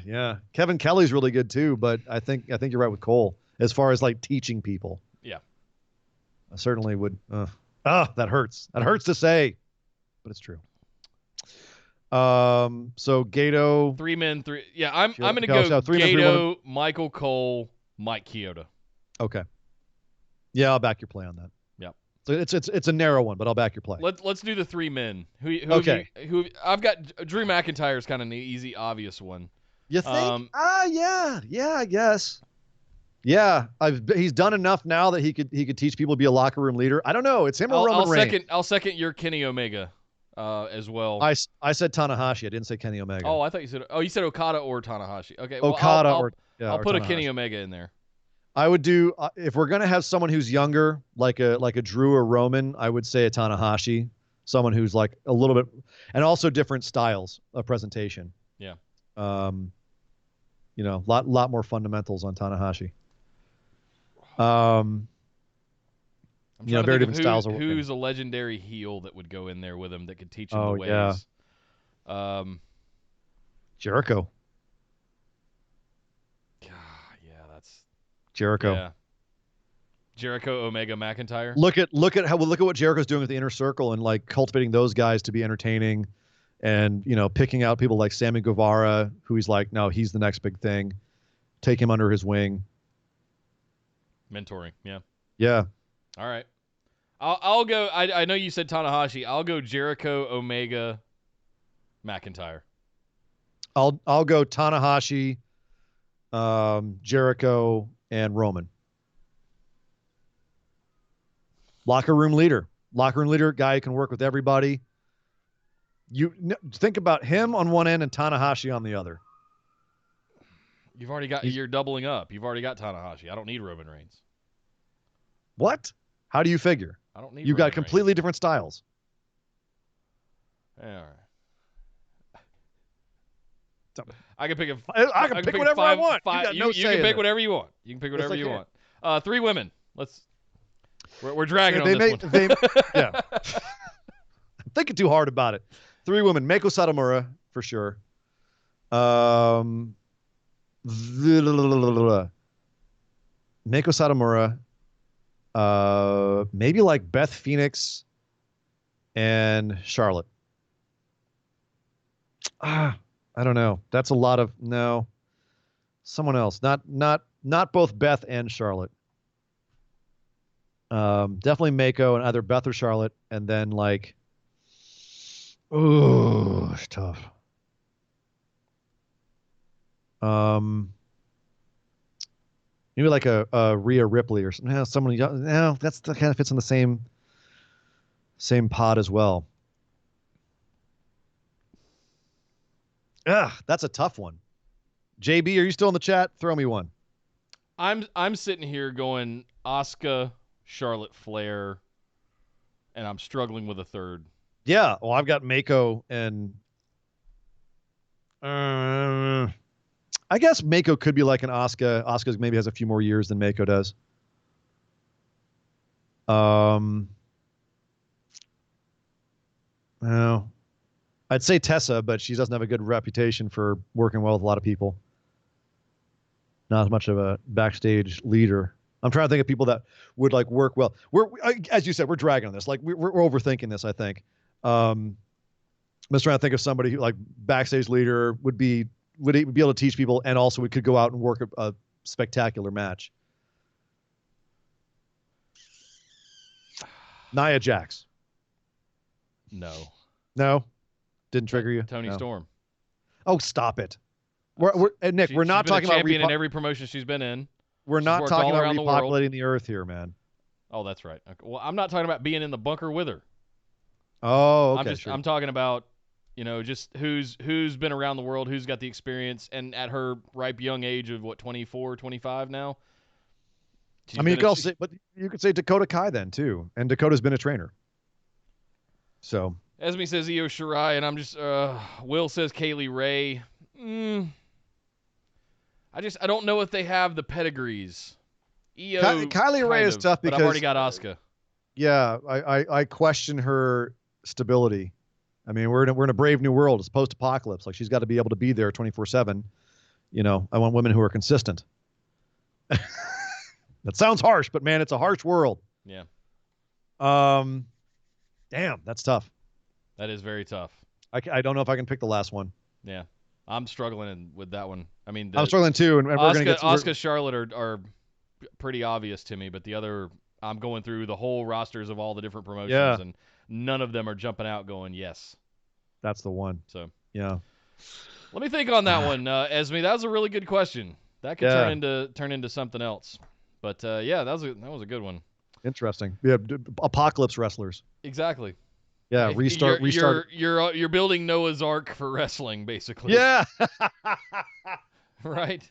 Yeah. Kevin Kelly's really good too, but I think you're right with Cole as far as like teaching people. Yeah. I certainly would. That hurts. That hurts to say, but it's true. So Gato. 3 men, 3. Yeah, I'm Sure. going to Go, go so 3 men, 3 Gato, Michael Cole, Mike Chioda. Okay. Yeah, I'll back your play on that. Yep. So it's a narrow one, but I'll back your play. Let's do the 3 men. Who Okay. who I've got Drew McIntyre is kind of an easy, obvious one. You think? Yeah, I guess. Yeah, he's done enough now that he could teach people to be a locker room leader. I don't know. It's him or Roman Reigns. I'll second your Kenny Omega, as well. I said Tanahashi. I didn't say Kenny Omega. Oh, I thought you said. Oh, you said Okada or Tanahashi. Okay. Well, Okada I'll put a Tanahashi. Kenny Omega in there. I would do if we're gonna have someone who's younger, like a Drew or Roman. I would say a Tanahashi, someone who's like a little bit, and also different styles of presentation. Yeah. Lot more fundamentals on Tanahashi. I'm trying to very think different styles of working. Who's a legendary heel that would go in there with him that could teach him Oh, the ways? yeah. Jericho. Yeah, that's Jericho. Yeah. Jericho, Omega, McIntyre. Look at what Jericho's doing with the Inner Circle and like cultivating those guys to be entertaining, and picking out people like Sammy Guevara, who he's like, no, he's the next big thing. Take him under his wing. Mentoring. Yeah. Yeah. All right. I'll go. I know you said Tanahashi. I'll go Jericho, Omega, McIntyre. I'll go Tanahashi, Jericho, and Roman. Locker room leader, guy who can work with everybody. Think about him on one end and Tanahashi on the other. You've already got. You're doubling up. You've already got Tanahashi. I don't need Roman Reigns. What? How do you figure? I don't need. You Roman got completely different styles. Reigns. All right. I can pick a. I can pick whatever I want. You got no you say can in pick it. whatever you want. You can pick whatever I you can. want. 3 women. We're dragging on this one. Yeah. I'm thinking too hard about it. 3 women. Meiko Satomura for sure. Meiko Satomura. Maybe like Beth Phoenix and Charlotte. I don't know. That's a lot of no. Someone else. Not both Beth and Charlotte. Definitely Mako and either Beth or Charlotte, and then like, it's tough. Maybe like a Rhea Ripley or something. Someone. No, that's the kind of fits in the same pod as well. That's a tough one. JB, are you still in the chat? Throw me one. I'm sitting here going Asuka, Charlotte Flair, and I'm struggling with a third. Yeah. Well, I've got Mako and I guess Mako could be like an Asuka. Asuka maybe has a few more years than Mako does. No. I'd say Tessa, but she doesn't have a good reputation for working well with a lot of people. Not as much of a backstage leader. I'm trying to think of people that would like work well. As you said, we're dragging on this. Like we're overthinking this, I think. I'm just trying to think of somebody who, like, backstage leader would be able to teach people, and also we could go out and work a spectacular match. Nia Jax. No, didn't trigger you. Tony No. Storm. Oh, stop it. Nick, we're not talking about champion in every promotion she's been in. We're not worked talking all about around the world. repopulating the earth here, man. Oh, that's right. Okay. Well, I'm not talking about being in the bunker with her. Oh, okay. I'm talking about, just who's been around the world, who's got the experience, and at her ripe young age of 24, 25 now. I mean, you could say Dakota Kai then too, and Dakota's been a trainer. So Esme says Io Shirai, and I'm just Will says Kaylee Ray. I don't know if they have the pedigrees. Kylie Ray is tough because I've already got Asuka. Yeah, I question her stability. I mean, we're in a brave new world. It's post-apocalypse. Like, she's got to be able to be there 24/7. I want women who are consistent. That sounds harsh, but man, it's a harsh world. Yeah. Damn, that's tough. That is very tough. I don't know if I can pick the last one. Yeah, I'm struggling with that one. I mean, I'm struggling too, and we're gonna get Asuka, Charlotte are pretty obvious to me, but the other, I'm going through the whole rosters of all the different promotions, and none of them are jumping out going, yes. That's the one. So yeah. Let me think on that one, Esme. That was a really good question. That could turn into something else. But that was a good one. Interesting. Yeah, apocalypse wrestlers. Exactly. Yeah, restart. You're building Noah's Ark for wrestling, basically. Yeah. Right.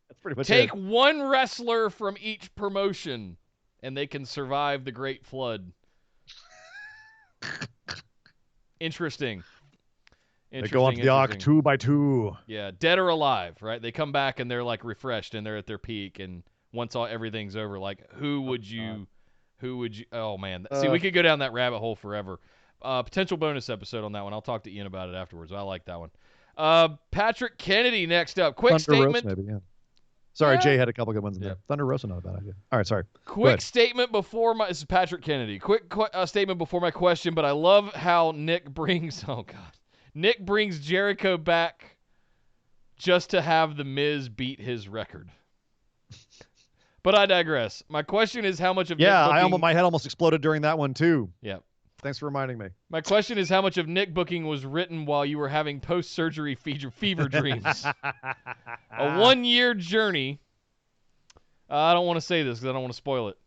That's pretty much Take it. one wrestler from each promotion, and they can survive the Great Flood. Interesting. They go onto the Ark 2 by 2. Yeah, dead or alive, right? They come back and they're like refreshed and they're at their peak. And once everything's over, like who would you? Oh man, see, we could go down that rabbit hole forever. Potential bonus episode on that one. I'll talk to Ian about it afterwards. I like that one. Patrick Kennedy next up. Quick Thunder statement. Rosa, maybe, yeah. Sorry, Jay had a couple good ones in there. Thunder Rosa, not a bad idea. All right, sorry. Quick statement before this is Patrick Kennedy. Quick statement before my question, but I love how Nick brings. Oh God. Nick brings Jericho back just to have The Miz beat his record. But I digress. My question is how much of Nick booking... my head almost exploded during that one too. Yeah. Thanks for reminding me. My question is how much of Nick booking was written while you were having post-surgery fever dreams. A 1-year journey. I don't want to say this because I don't want to spoil it.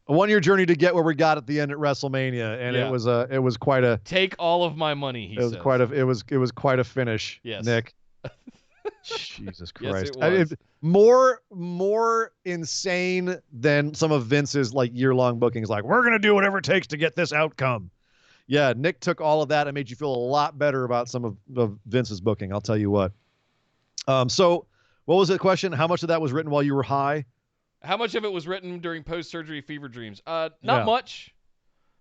A 1-year journey to get where we got at the end at WrestleMania, and it was quite a take all of my money. It was quite a finish. Yes. Nick. Jesus Christ! Yes, it was. More insane than some of Vince's like year-long bookings. Like, we're gonna do whatever it takes to get this outcome. Yeah, Nick took all of that and made you feel a lot better about some of Vince's booking. I'll tell you what. So what was the question? How much of that was written while you were high? How much of it was written during post-surgery fever dreams? Not much.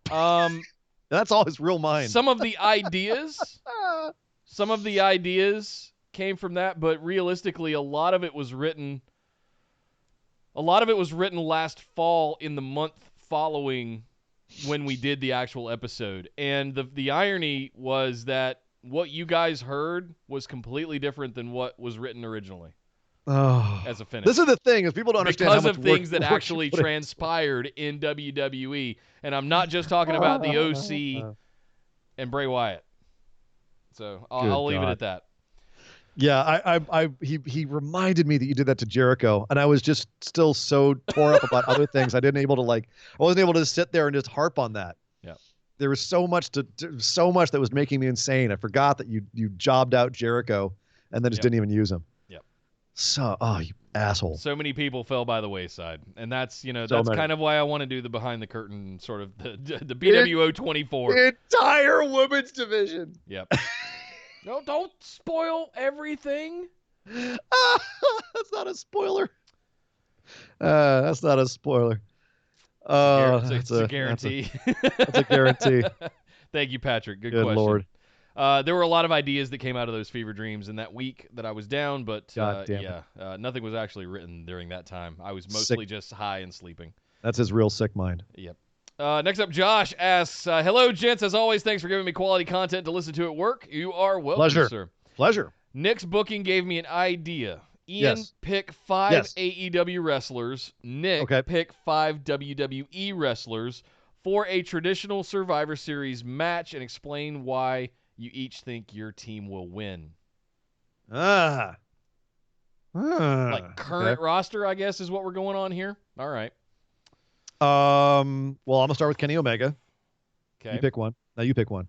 That's all his real mind. Some of the ideas came from that, but realistically, a lot of it was written last fall in the month following when we did the actual episode. And the irony was that what you guys heard was completely different than what was written originally. Oh, as a finish. This is the thing, is people don't understand because how much of things work that actually transpired in WWE, and I'm not just talking about the OC and Bray Wyatt. So I'll leave it at that. Yeah, he reminded me that you did that to Jericho, and I was just still so tore up about other things. I wasn't able to sit there and just harp on that. Yeah, there was so much that was making me insane. I forgot that you jobbed out Jericho and then just didn't even use him. So, you asshole. So many people fell by the wayside, and that's kind of why I want to do the behind the curtain sort of the BWO 24. The entire women's division. Yep. No, don't spoil everything. That's not a spoiler. That's not a spoiler. It's a guarantee. That's a guarantee. Thank you, Patrick. Good question. Lord. There were a lot of ideas that came out of those fever dreams in that week that I was down, but nothing was actually written during that time. I was mostly just high and sleeping. That's his real sick mind. Yep. Next up, Josh asks, hello, gents. As always, thanks for giving me quality content to listen to at work. You are welcome, sir. Pleasure. Nick's booking gave me an idea. Ian, pick 5 AEW wrestlers. Nick, pick 5 WWE wrestlers for a traditional Survivor Series match and explain why you each think your team will win. Like current roster, I guess, is what we're going on here. All right. Well, I'm going to start with Kenny Omega. Okay. You pick one. Now you pick one.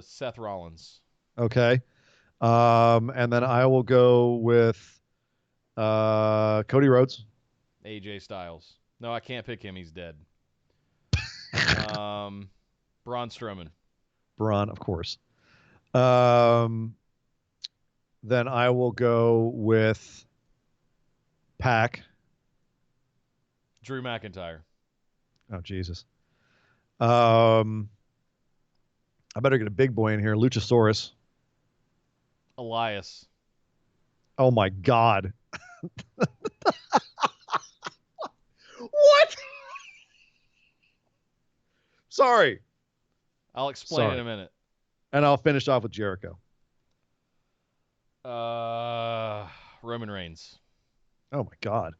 Seth Rollins. Okay. And then I will go with Cody Rhodes. AJ Styles. No, I can't pick him. He's dead. Braun Strowman. Braun, of course. Then I will go with Pac. Drew McIntyre. Oh, Jesus. I better get a big boy in here. Luchasaurus. Elias. Oh, my God. What? Sorry. I'll explain in a minute. And I'll finish off with Jericho. Roman Reigns. Oh, my God.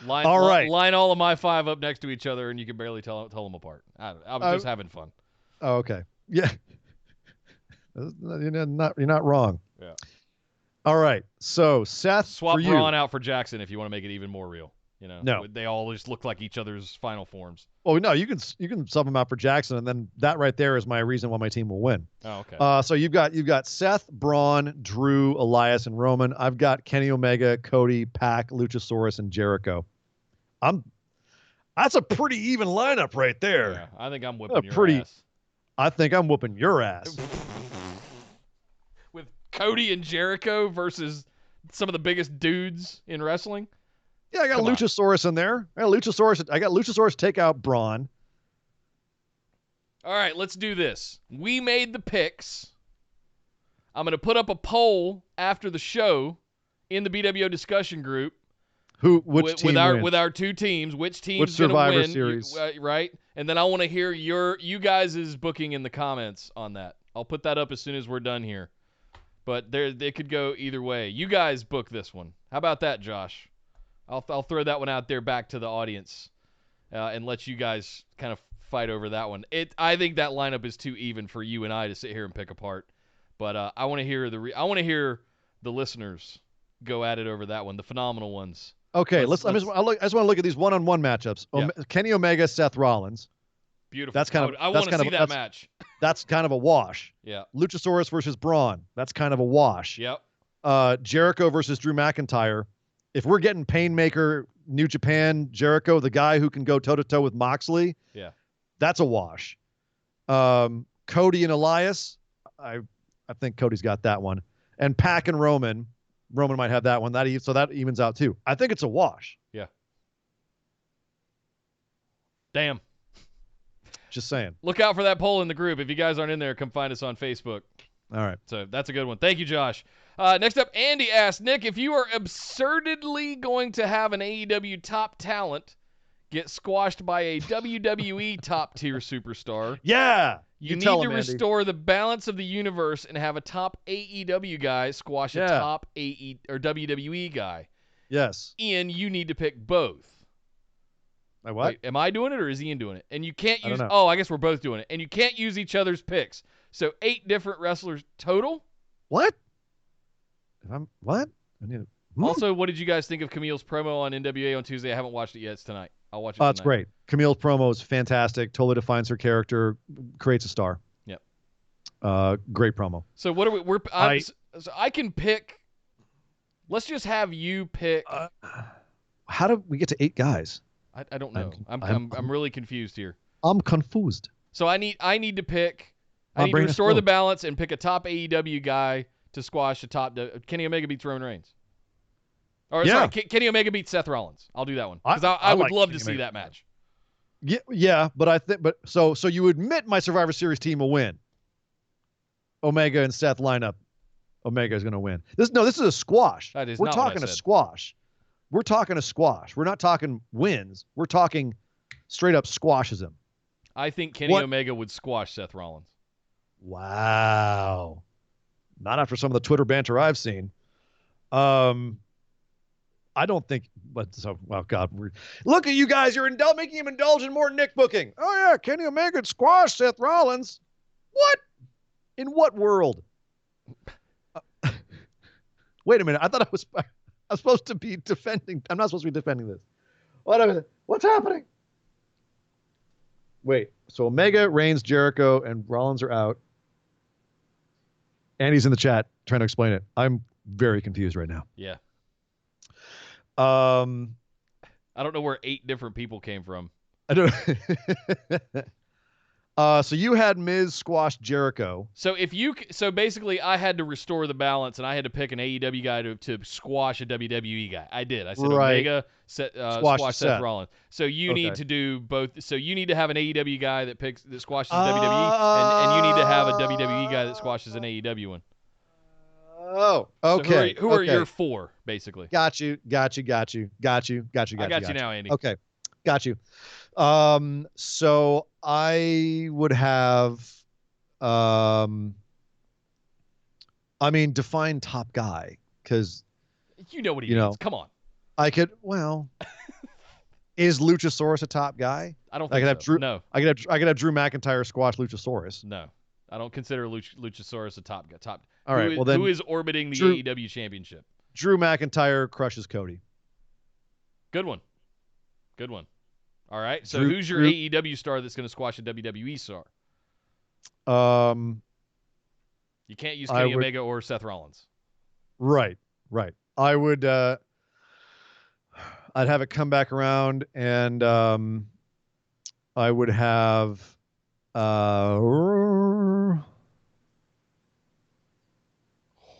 Line all of my 5 up next to each other, and you can barely tell them apart. I was just having fun. Oh, okay. Yeah. You're not wrong. Yeah. All right. So Seth, swap Braun out for Jackson if you want to make it even more real. You know, no, they all just look like each other's final forms. Oh no, you can sub them out for Jackson, and then that right there is my reason why my team will win. Oh, okay. So you've got Seth, Braun, Drew, Elias, and Roman. I've got Kenny Omega, Cody, Pac, Luchasaurus, and Jericho. That's a pretty even lineup right there. Yeah, I think I'm whipping your ass. I think I'm whooping your ass. With Cody and Jericho versus some of the biggest dudes in wrestling. Yeah, I got Luchasaurus in there. I got Luchasaurus take out Braun. All right, let's do this. We made the picks. I'm going to put up a poll after the show in the BWO discussion group. Which team wins? With our 2 teams, which team's going to win? Survivor Series, right? And then I want to hear you guys' booking in the comments on that. I'll put that up as soon as we're done here. But they could go either way. You guys book this one. How about that, Josh? I'll throw that one out there back to the audience, and let you guys kind of fight over that one. I think that lineup is too even for you and I to sit here and pick apart. But I want to hear the listeners go at it over that one, the phenomenal ones. Okay, I just want to look at these one-on-one matchups. Yeah. Kenny Omega, Seth Rollins. Beautiful. I want to see that match. That's kind of a wash. Yeah. Luchasaurus versus Braun. That's kind of a wash. Yep. Jericho versus Drew McIntyre. If we're getting Painmaker, New Japan, Jericho, the guy who can go toe-to-toe with Moxley, that's a wash. Cody and Elias, I think Cody's got that one. And Pac and Roman might have that one. So that evens out too. I think it's a wash. Yeah. Damn. Just saying. Look out for that poll in the group. If you guys aren't in there, come find us on Facebook. All right. So that's a good one. Thank you, Josh. Next up, Andy asked, Nick, if you are absurdly going to have an AEW top talent get squashed by a WWE top-tier superstar, you need to restore the balance of the universe and have a top AEW guy squash a top WWE guy. Yes. Ian, you need to pick both. My what? Wait, am I doing it or is Ian doing it? And you can't use... I guess we're both doing it. And you can't use each other's picks. So 8 different wrestlers total? What? What? Also, what did you guys think of Camille's promo on NWA on Tuesday? I haven't watched it yet. It's tonight. I'll watch it tonight. It's great. Camille's promo is fantastic. Totally defines her character. Creates a star. Yep. Great promo. So what are we... so I can pick... Let's just have you pick... how did we get to 8 guys? I don't know. I'm really confused here. I'm confused. So I need to pick... I need to restore the balance and pick a top AEW guy to squash a top... Kenny Omega beats Roman Reigns. Sorry, Kenny Omega beats Seth Rollins. I'll do that one. Because I would love to see that match. Yeah, but I think... So you admit my Survivor Series team will win. Omega and Seth lineup. Omega is going to win. This is a squash. That is We're talking a squash. We're talking a squash. We're not talking wins. We're talking straight up squashes him. I think Kenny Omega would squash Seth Rollins. Wow. Not after some of the Twitter banter I've seen. I don't think, but so, well, God, look at you guys. You're making him indulge in more Nick booking. Oh, yeah, Kenny Omega squash Seth Rollins. What? In what world? Wait a minute. I thought I was supposed to be defending. I'm not supposed to be defending this. What's happening? Wait. So Omega, Reigns, Jericho, and Rollins are out. Andy's in the chat trying to explain it. I'm very confused right now. Yeah. I don't know where 8 different people came from. I don't. So you had Miz squash Jericho. So basically, I had to restore the balance, and I had to pick an AEW guy to squash a WWE guy. I did. I said Omega squash Seth Rollins. So you need to do both. So you need to have an AEW guy that squashes WWE, and you need to have a WWE guy that squashes an AEW one. Oh, okay. So who are your 4, basically? Got you. I got you now, Andy. Okay, got you. So I would have, define top guy, because you know what he means. Come on. I could. Well, is Luchasaurus a top guy? I don't think so. No. I could have Drew McIntyre squash Luchasaurus. No. I don't consider Luchasaurus a top guy. All right. Well, then who is orbiting the AEW championship? Drew McIntyre crushes Cody. Good one. All right. So who's your AEW star that's going to squash a WWE star? You can't use Kenny Omega or Seth Rollins. Right. I would. I'd have it come back around, and I would have.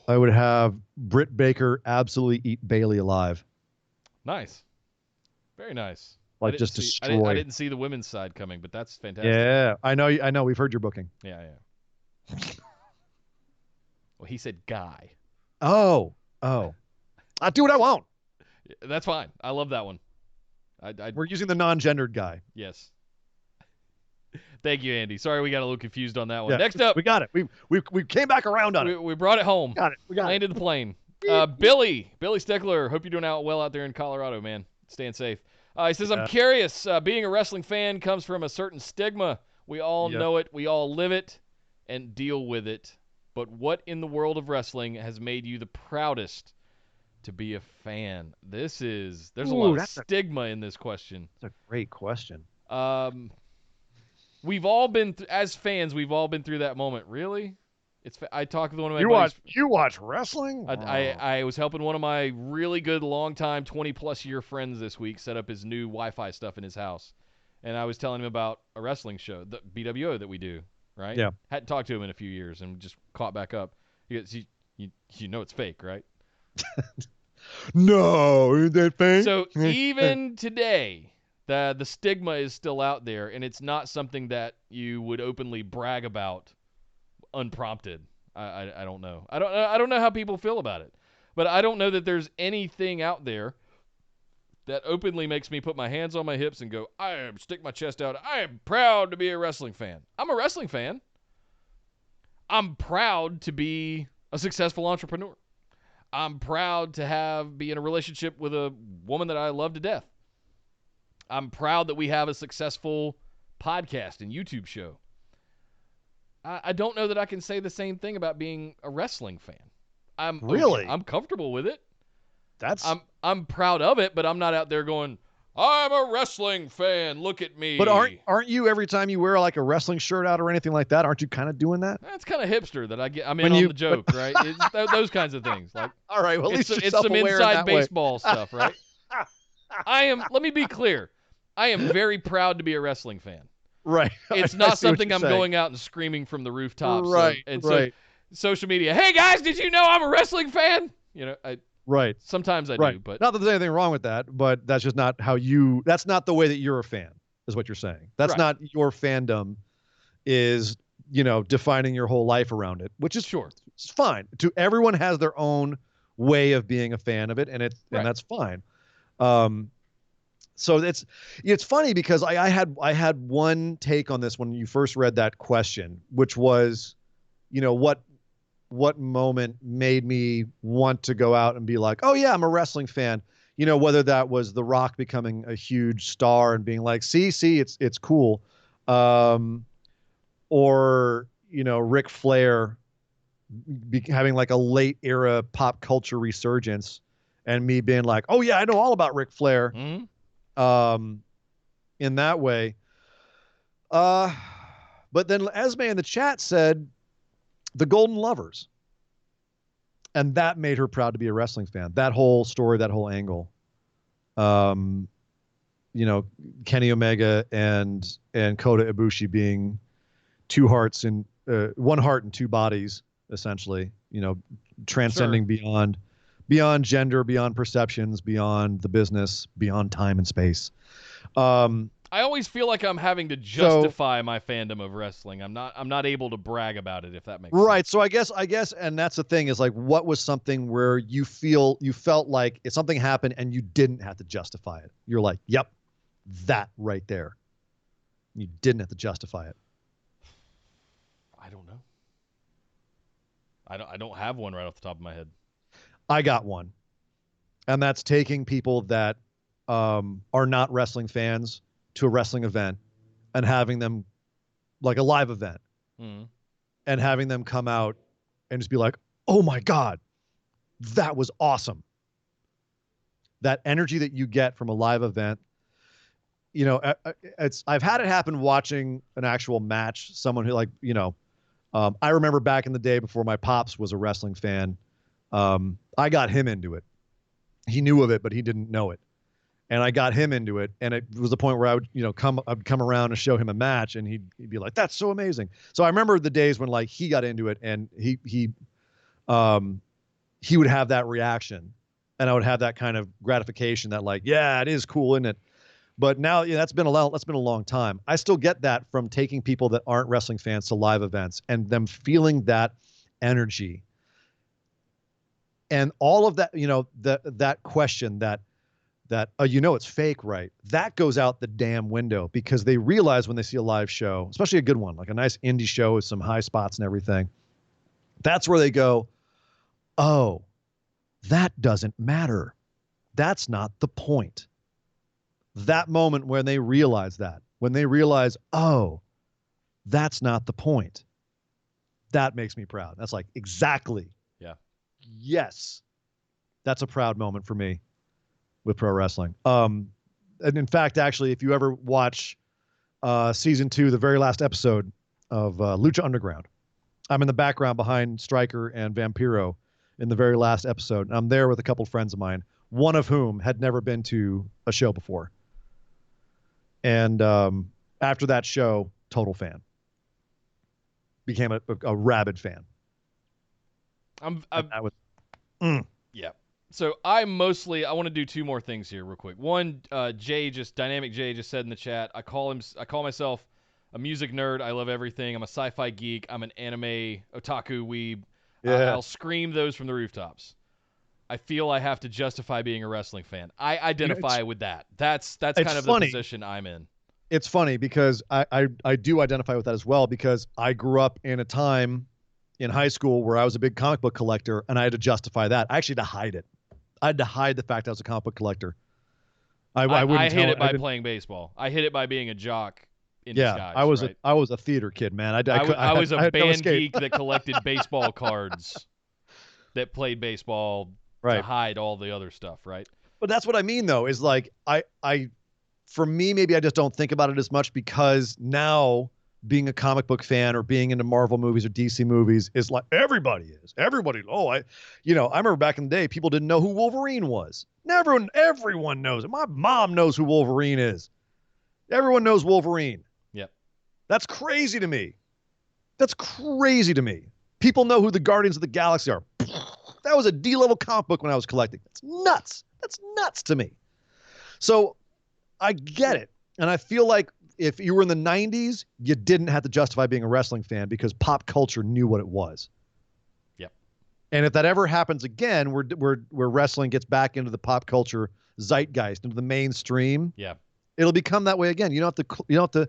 I would have Britt Baker absolutely eat Bayley alive. Nice. Very nice. Like just destroy. I didn't see the women's side coming, but that's fantastic. Yeah, I know. We've heard your booking. Yeah. Well, he said guy. Oh. I do what I want. That's fine. I love that one. We're using the non-gendered guy. Yes. Thank you, Andy. Sorry we got a little confused on that one. Yeah, next up. We got it. We came back around on it. We brought it home. We got Landed the plane. Billy Stickler. Hope you're doing well out there in Colorado, man. Staying safe. He says, I'm curious. Being a wrestling fan comes from a certain stigma. We all know it. We all live it and deal with it. But what in the world of wrestling has made you the proudest to be a fan? There's a lot of stigma in this question. That's a great question. We've all been, as fans, we've all been through that moment. Really? I talked with one of my buddies. You watch wrestling? I was helping one of my really good, long-time, 20-plus year friends this week set up his new Wi-Fi stuff in his house. And I was telling him about a wrestling show, the BWO that we do, right? Yeah. Hadn't talked to him in a few years and just caught back up. He goes, you know it's fake, right? No, is that fake? So even today, the stigma is still out there, and it's not something that you would openly brag about unprompted. I don't know. I don't know how people feel about it, but I don't know that there's anything out there that openly makes me put my hands on my hips and go, stick my chest out. I am proud to be a wrestling fan. I'm a wrestling fan. I'm proud to be a successful entrepreneur. I'm proud to be in a relationship with a woman that I love to death. I'm proud that we have a successful podcast and YouTube show. I don't know that I can say the same thing about being a wrestling fan. I'm comfortable with it. I'm proud of it, but I'm not out there going, I'm a wrestling fan. Look at me. But aren't you every time you wear like a wrestling shirt out or anything like that? Aren't you kind of doing that? That's kind of hipster that I get. I'm in on the joke, right? It's those kinds of things. Like, all right, well, at least it's some inside baseball stuff, right? Let me be clear. I am very proud to be a wrestling fan. Right. It's not something I'm going out and screaming from the rooftops. Right. So social media, hey guys, did you know I'm a wrestling fan? Right. Sometimes I do, but not that there's anything wrong with that, but that's just not that's not the way that you're a fan, is what you're saying. That's not your fandom is, defining your whole life around it, which is it's fine. Everyone has their own way of being a fan of it, and that's fine. So it's funny because I had one take on this when you first read that question, which was, what moment made me want to go out and be like, oh yeah, I'm a wrestling fan. Whether that was The Rock becoming a huge star and being like, see, it's cool. Or, Ric Flair having like a late era pop culture resurgence and me being like, oh yeah, I know all about Ric Flair. In that way. But then Esme in the chat said the Golden Lovers. And that made her proud to be a wrestling fan. That whole story, that whole angle. Kenny Omega and Kota Ibushi being one heart and two bodies, essentially, transcending beyond gender, beyond perceptions, beyond the business, beyond time and space. I always feel like I'm having to justify my fandom of wrestling. I'm not able to brag about it, if that makes sense. Right. So I guess, and that's the thing is like, what was something where you felt like if something happened and you didn't have to justify it? You're like, yep, that right there. You didn't have to justify it. I don't know. I don't have one right off the top of my head. I got one. And that's taking people that are not wrestling fans to a wrestling event and having them, like a live event, and having them come out and just be like, oh my God, that was awesome. That energy that you get from a live event, I've had it happen watching an actual match. Someone who I remember back in the day before my pops was a wrestling fan, I got him into it. He knew of it, but he didn't know it. And I got him into it, and it was the point where I would, I'd come around and show him a match, and he'd be like, "That's so amazing." So I remember the days when like he got into it, and he would have that reaction, and I would have that kind of gratification that like, yeah, it is cool, isn't it? But now, that's been a long time. I still get that from taking people that aren't wrestling fans to live events and them feeling that energy, and all of that, that question that it's fake, right? That goes out the damn window because they realize when they see a live show, especially a good one, like a nice indie show with some high spots and everything, that's where they go, oh, that doesn't matter. That's not the point. That moment when they realize, oh, that's not the point. That makes me proud. That's like, exactly. Yeah. Yes. That's a proud moment for me with pro wrestling. And in fact, actually, if you ever watch season 2, the very last episode of Lucha Underground, I'm in the background behind Stryker and Vampiro in the very last episode. And I'm there with a couple friends of mine, one of whom had never been to a show before. And after that show, total fan. Became a rabid fan. Yeah. So I want to do 2 more things here real quick. One, Dynamic Jay just said in the chat, I call myself a music nerd. I love everything. I'm a sci-fi geek. I'm an anime otaku weeb. Yeah. I'll scream those from the rooftops. I feel I have to justify being a wrestling fan. I identify with that. That's kind of the position I'm in. It's funny because I do identify with that as well, because I grew up in a time in high school where I was a big comic book collector, and I had to justify that. I actually had to hide it. I had to hide the fact I was a comic book collector. I hid it by playing baseball. I hid it by being a jock in disguise. I was a theater kid, man. I was a band geek that collected baseball cards that played baseball to hide all the other stuff, right? But that's what I mean, though, is like for me, maybe I just don't think about it as much, because now being a comic book fan or being into Marvel movies or DC movies is like everybody is. Everybody, I remember back in the day, people didn't know who Wolverine was. Everyone knows it. My mom knows who Wolverine is. Everyone knows Wolverine. Yep. That's crazy to me. People know who the Guardians of the Galaxy are. That was a D-level comic book when I was collecting. That's nuts to me. So I get it. And I feel like if you were in the 90s, you didn't have to justify being a wrestling fan because pop culture knew what it was. Yep. And if that ever happens again, where wrestling gets back into the pop culture zeitgeist, into the mainstream, Yeah. it'll become that way again. You don't have to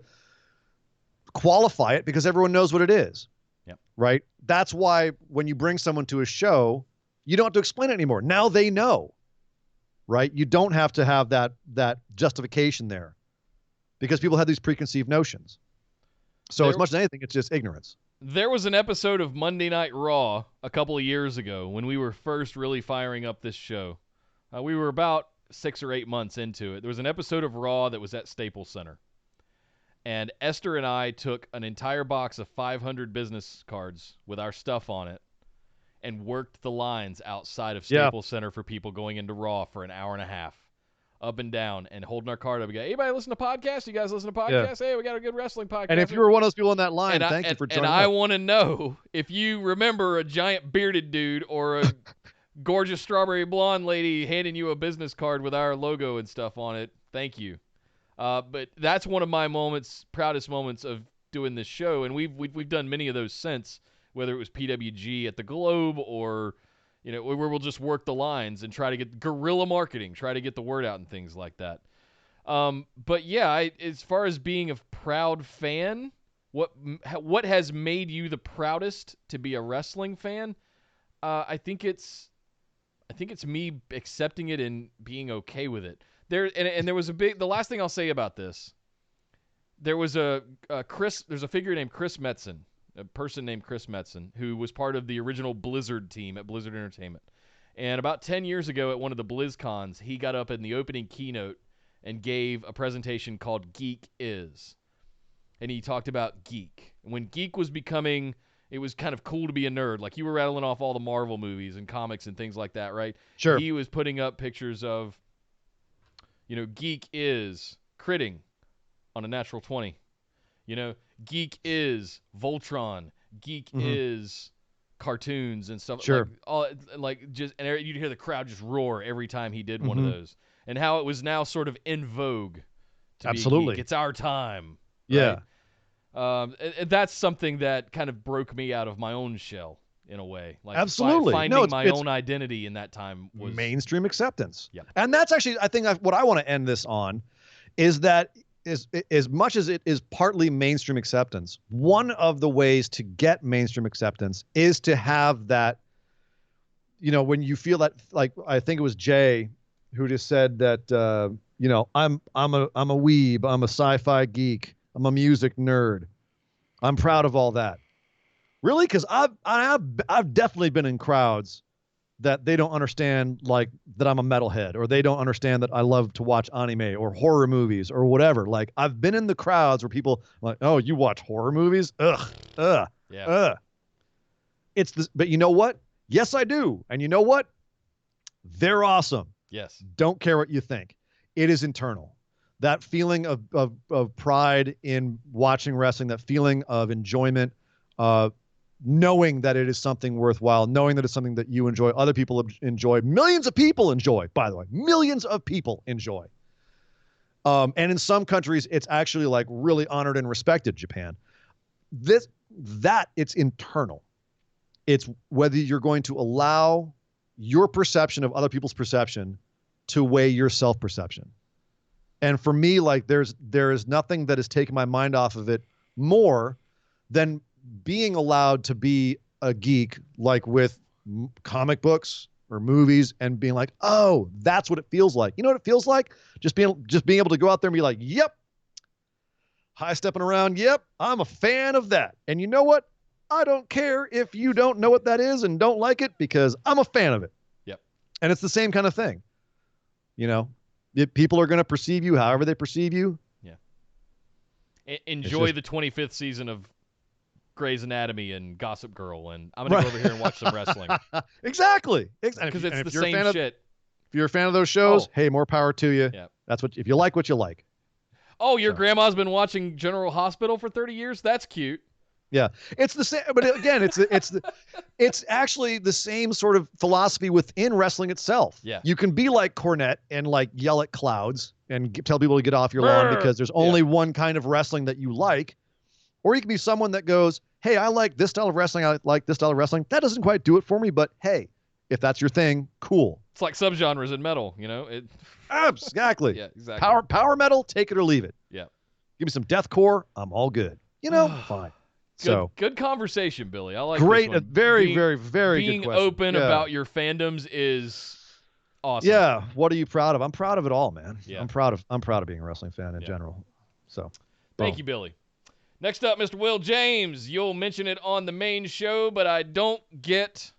qualify it because everyone knows what it is. Yep. Right? That's why when you bring someone to a show, you don't have to explain it anymore. Now they know. Right? You don't have to have that justification there because people have these preconceived notions. So as much as anything, it's just ignorance. There was an episode of Monday Night Raw a couple of years ago when we were first really firing up this show. We were about 6 or 8 months into it. There was an episode of Raw that was at Staples Center. And Esther and I took an entire box of 500 business cards with our stuff on it and worked the lines outside of Staples Center for people going into Raw for an hour and a half, up and down, and holding our card up. We go, anybody listen to podcasts? You guys listen to podcasts? Hey, we got a good wrestling podcast. And if you were one of those people on that line, thank you for joining And I want to know if you remember a giant bearded dude or a gorgeous strawberry blonde lady handing you a business card with our logo and stuff on it. Thank you. But that's one of my proudest moments of doing this show, and we've done many of those since, whether it was PWG at the Globe or, where we'll just work the lines and try to get guerrilla marketing, try to get the word out and things like that. But yeah, as far as being a proud fan, what has made you the proudest to be a wrestling fan? I think it's me accepting it and being okay with it. There was the last thing I'll say about this. There was there's a figure named Chris Metzen, a person named Chris Metzen, who was part of the original Blizzard team at Blizzard Entertainment. And about 10 years ago at one of the BlizzCons, he got up in the opening keynote and gave a presentation called Geek Is. And he talked about geek. When geek was becoming, it was kind of cool to be a nerd. Like you were rattling off all the Marvel movies and comics and things like that, right? Sure. He was putting up pictures of, geek is critting on a natural 20. Geek is Voltron. Geek is cartoons and stuff. Sure. And you'd hear the crowd just roar every time he did one of those. And how it was now sort of in vogue to Absolutely. be geek. It's our time. Yeah. Right? And that's something that kind of broke me out of my own shell in a way. Like Absolutely. Finding my own identity in that time was mainstream acceptance. Yep. And that's actually, I think what I want to end this on is that as much as it is partly mainstream acceptance, one of the ways to get mainstream acceptance is to have that, when you feel that, like, I think it was Jay who just said that, I'm a weeb, I'm a sci-fi geek, I'm a music nerd. I'm proud of all that. Really? Because I've definitely been in crowds that they don't understand, like, that I'm a metalhead, or they don't understand that I love to watch anime or horror movies or whatever. Like, I've been in the crowds where people are like, oh, you watch horror movies? Ugh. But you know what? Yes, I do. And you know what? They're awesome. Yes. Don't care what you think. It is internal. That feeling of pride in watching wrestling, that feeling of enjoyment, knowing that it is something worthwhile, knowing that it's something that you enjoy, other people enjoy, millions of people enjoy, by the way, millions of people enjoy. And in some countries, it's actually like really honored and respected. Japan. It's internal. It's whether you're going to allow your perception of other people's perception to weigh your self-perception. And for me, like, there is nothing that has taken my mind off of it more than being allowed to be a geek, like with comic books or movies, and being like, oh, that's what it feels like. You know what it feels like? Just being able to go out there and be like, yep, high stepping around. Yep, I'm a fan of that. And you know what? I don't care if you don't know what that is and don't like it, because I'm a fan of it. Yep. And it's the same kind of thing. People are going to perceive you however they perceive you. Yeah. Enjoy the 25th season of Grey's Anatomy and Gossip Girl, and I'm going to go over here and watch some wrestling. Exactly. Because it's the same shit. If you're a fan of those shows, hey, more power to you. Yeah. That's if you like what you like. Oh, your grandma's been watching General Hospital for 30 years? That's cute. Yeah, it's the same, but again, it's actually the same sort of philosophy within wrestling itself. Yeah, you can be like Cornette and like yell at clouds and tell people to get off your lawn because there's only one kind of wrestling that you like, or you can be someone that goes, hey, I like this style of wrestling, I like this style of wrestling. That doesn't quite do it for me, but hey, if that's your thing, cool. It's like subgenres in metal, Exactly. Yeah, exactly. Power metal, take it or leave it. Yeah. Give me some deathcore, I'm all good. Fine. Good conversation, Billy. I like great, this one. very, very, very good being question. open about your fandoms is awesome. Yeah. What are you proud of? I'm proud of it all, man. Yeah. I'm proud of being a wrestling fan in general. So, thank you, Billy. Next up, Mr. Will James. You'll mention it on the main show, but I don't get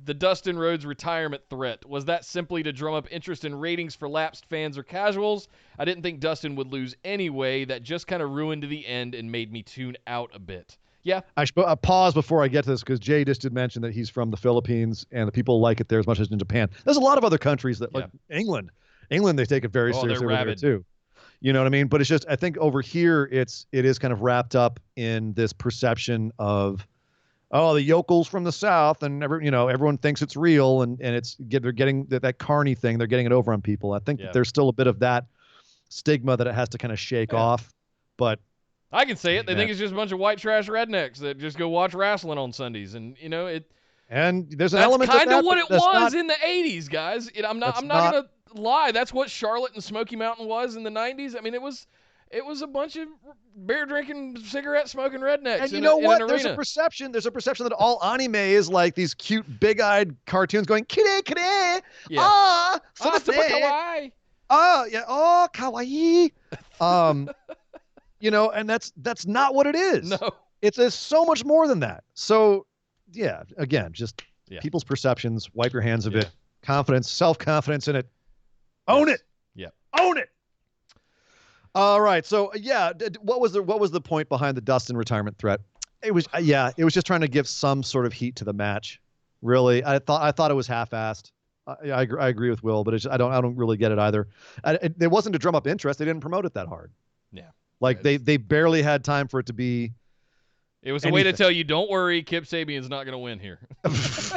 the Dustin Rhodes retirement threat. Was that simply to drum up interest in ratings for lapsed fans or casuals? I didn't think Dustin would lose anyway. That just kind of ruined the end and made me tune out a bit. Yeah. I should pause before I get to this because Jay just did mention that he's from the Philippines and the people like it there as much as in Japan. There's a lot of other countries that, like England, they take it very seriously over there too. You know what I mean? But it's just, I think over here it is kind of wrapped up in this perception of, the yokels from the South, and everyone thinks it's real, and they're getting that carny thing. They're getting it over on people. I think that there's still a bit of that stigma that it has to kind of shake off, but. I can say it. They think it's just a bunch of white trash rednecks that just go watch wrestling on Sundays, and And there's an element of that. That's kind of what it was in the '80s, guys. I'm not gonna lie. That's what Charlotte and Smoky Mountain was in the '90s. I mean, it was a bunch of beer drinking, cigarette smoking rednecks. And you know what? There's a perception that all anime is like these cute, big-eyed cartoons going kire kire. Yeah. Super kawaii. Kawaii. And that's not what it is. No. It's so much more than that. So, yeah, again, just people's perceptions, wipe your hands of it. Confidence, self-confidence in it. Own it. Yeah. Own it. All right. So, what was the point behind the Dustin retirement threat? It was just trying to give some sort of heat to the match. Really. I thought it was half-assed. I agree with Will, but I don't really get it either. It wasn't to drum up interest. They didn't promote it that hard. Yeah. Like they barely had time for it to be. It was a way to tell you, don't worry, Kip Sabian's not going to win here.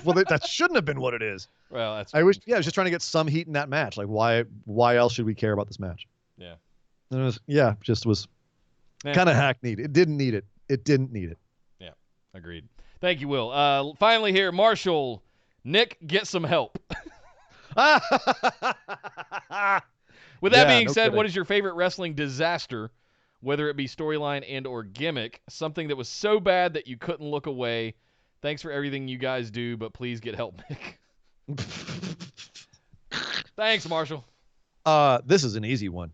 Well, that shouldn't have been what it is. Well, that's. I was just trying to get some heat in that match. Like, why else should we care about this match? Yeah. And it was kind of hackneyed. It didn't need it. It didn't need it. Yeah, agreed. Thank you, Will. Finally here, Marshall, Nick, get some help. With that being said, what is your favorite wrestling disaster? Whether it be storyline and or gimmick, something that was so bad that you couldn't look away. Thanks for everything you guys do, but please get help, Nick. Thanks, Marshall. This is an easy one.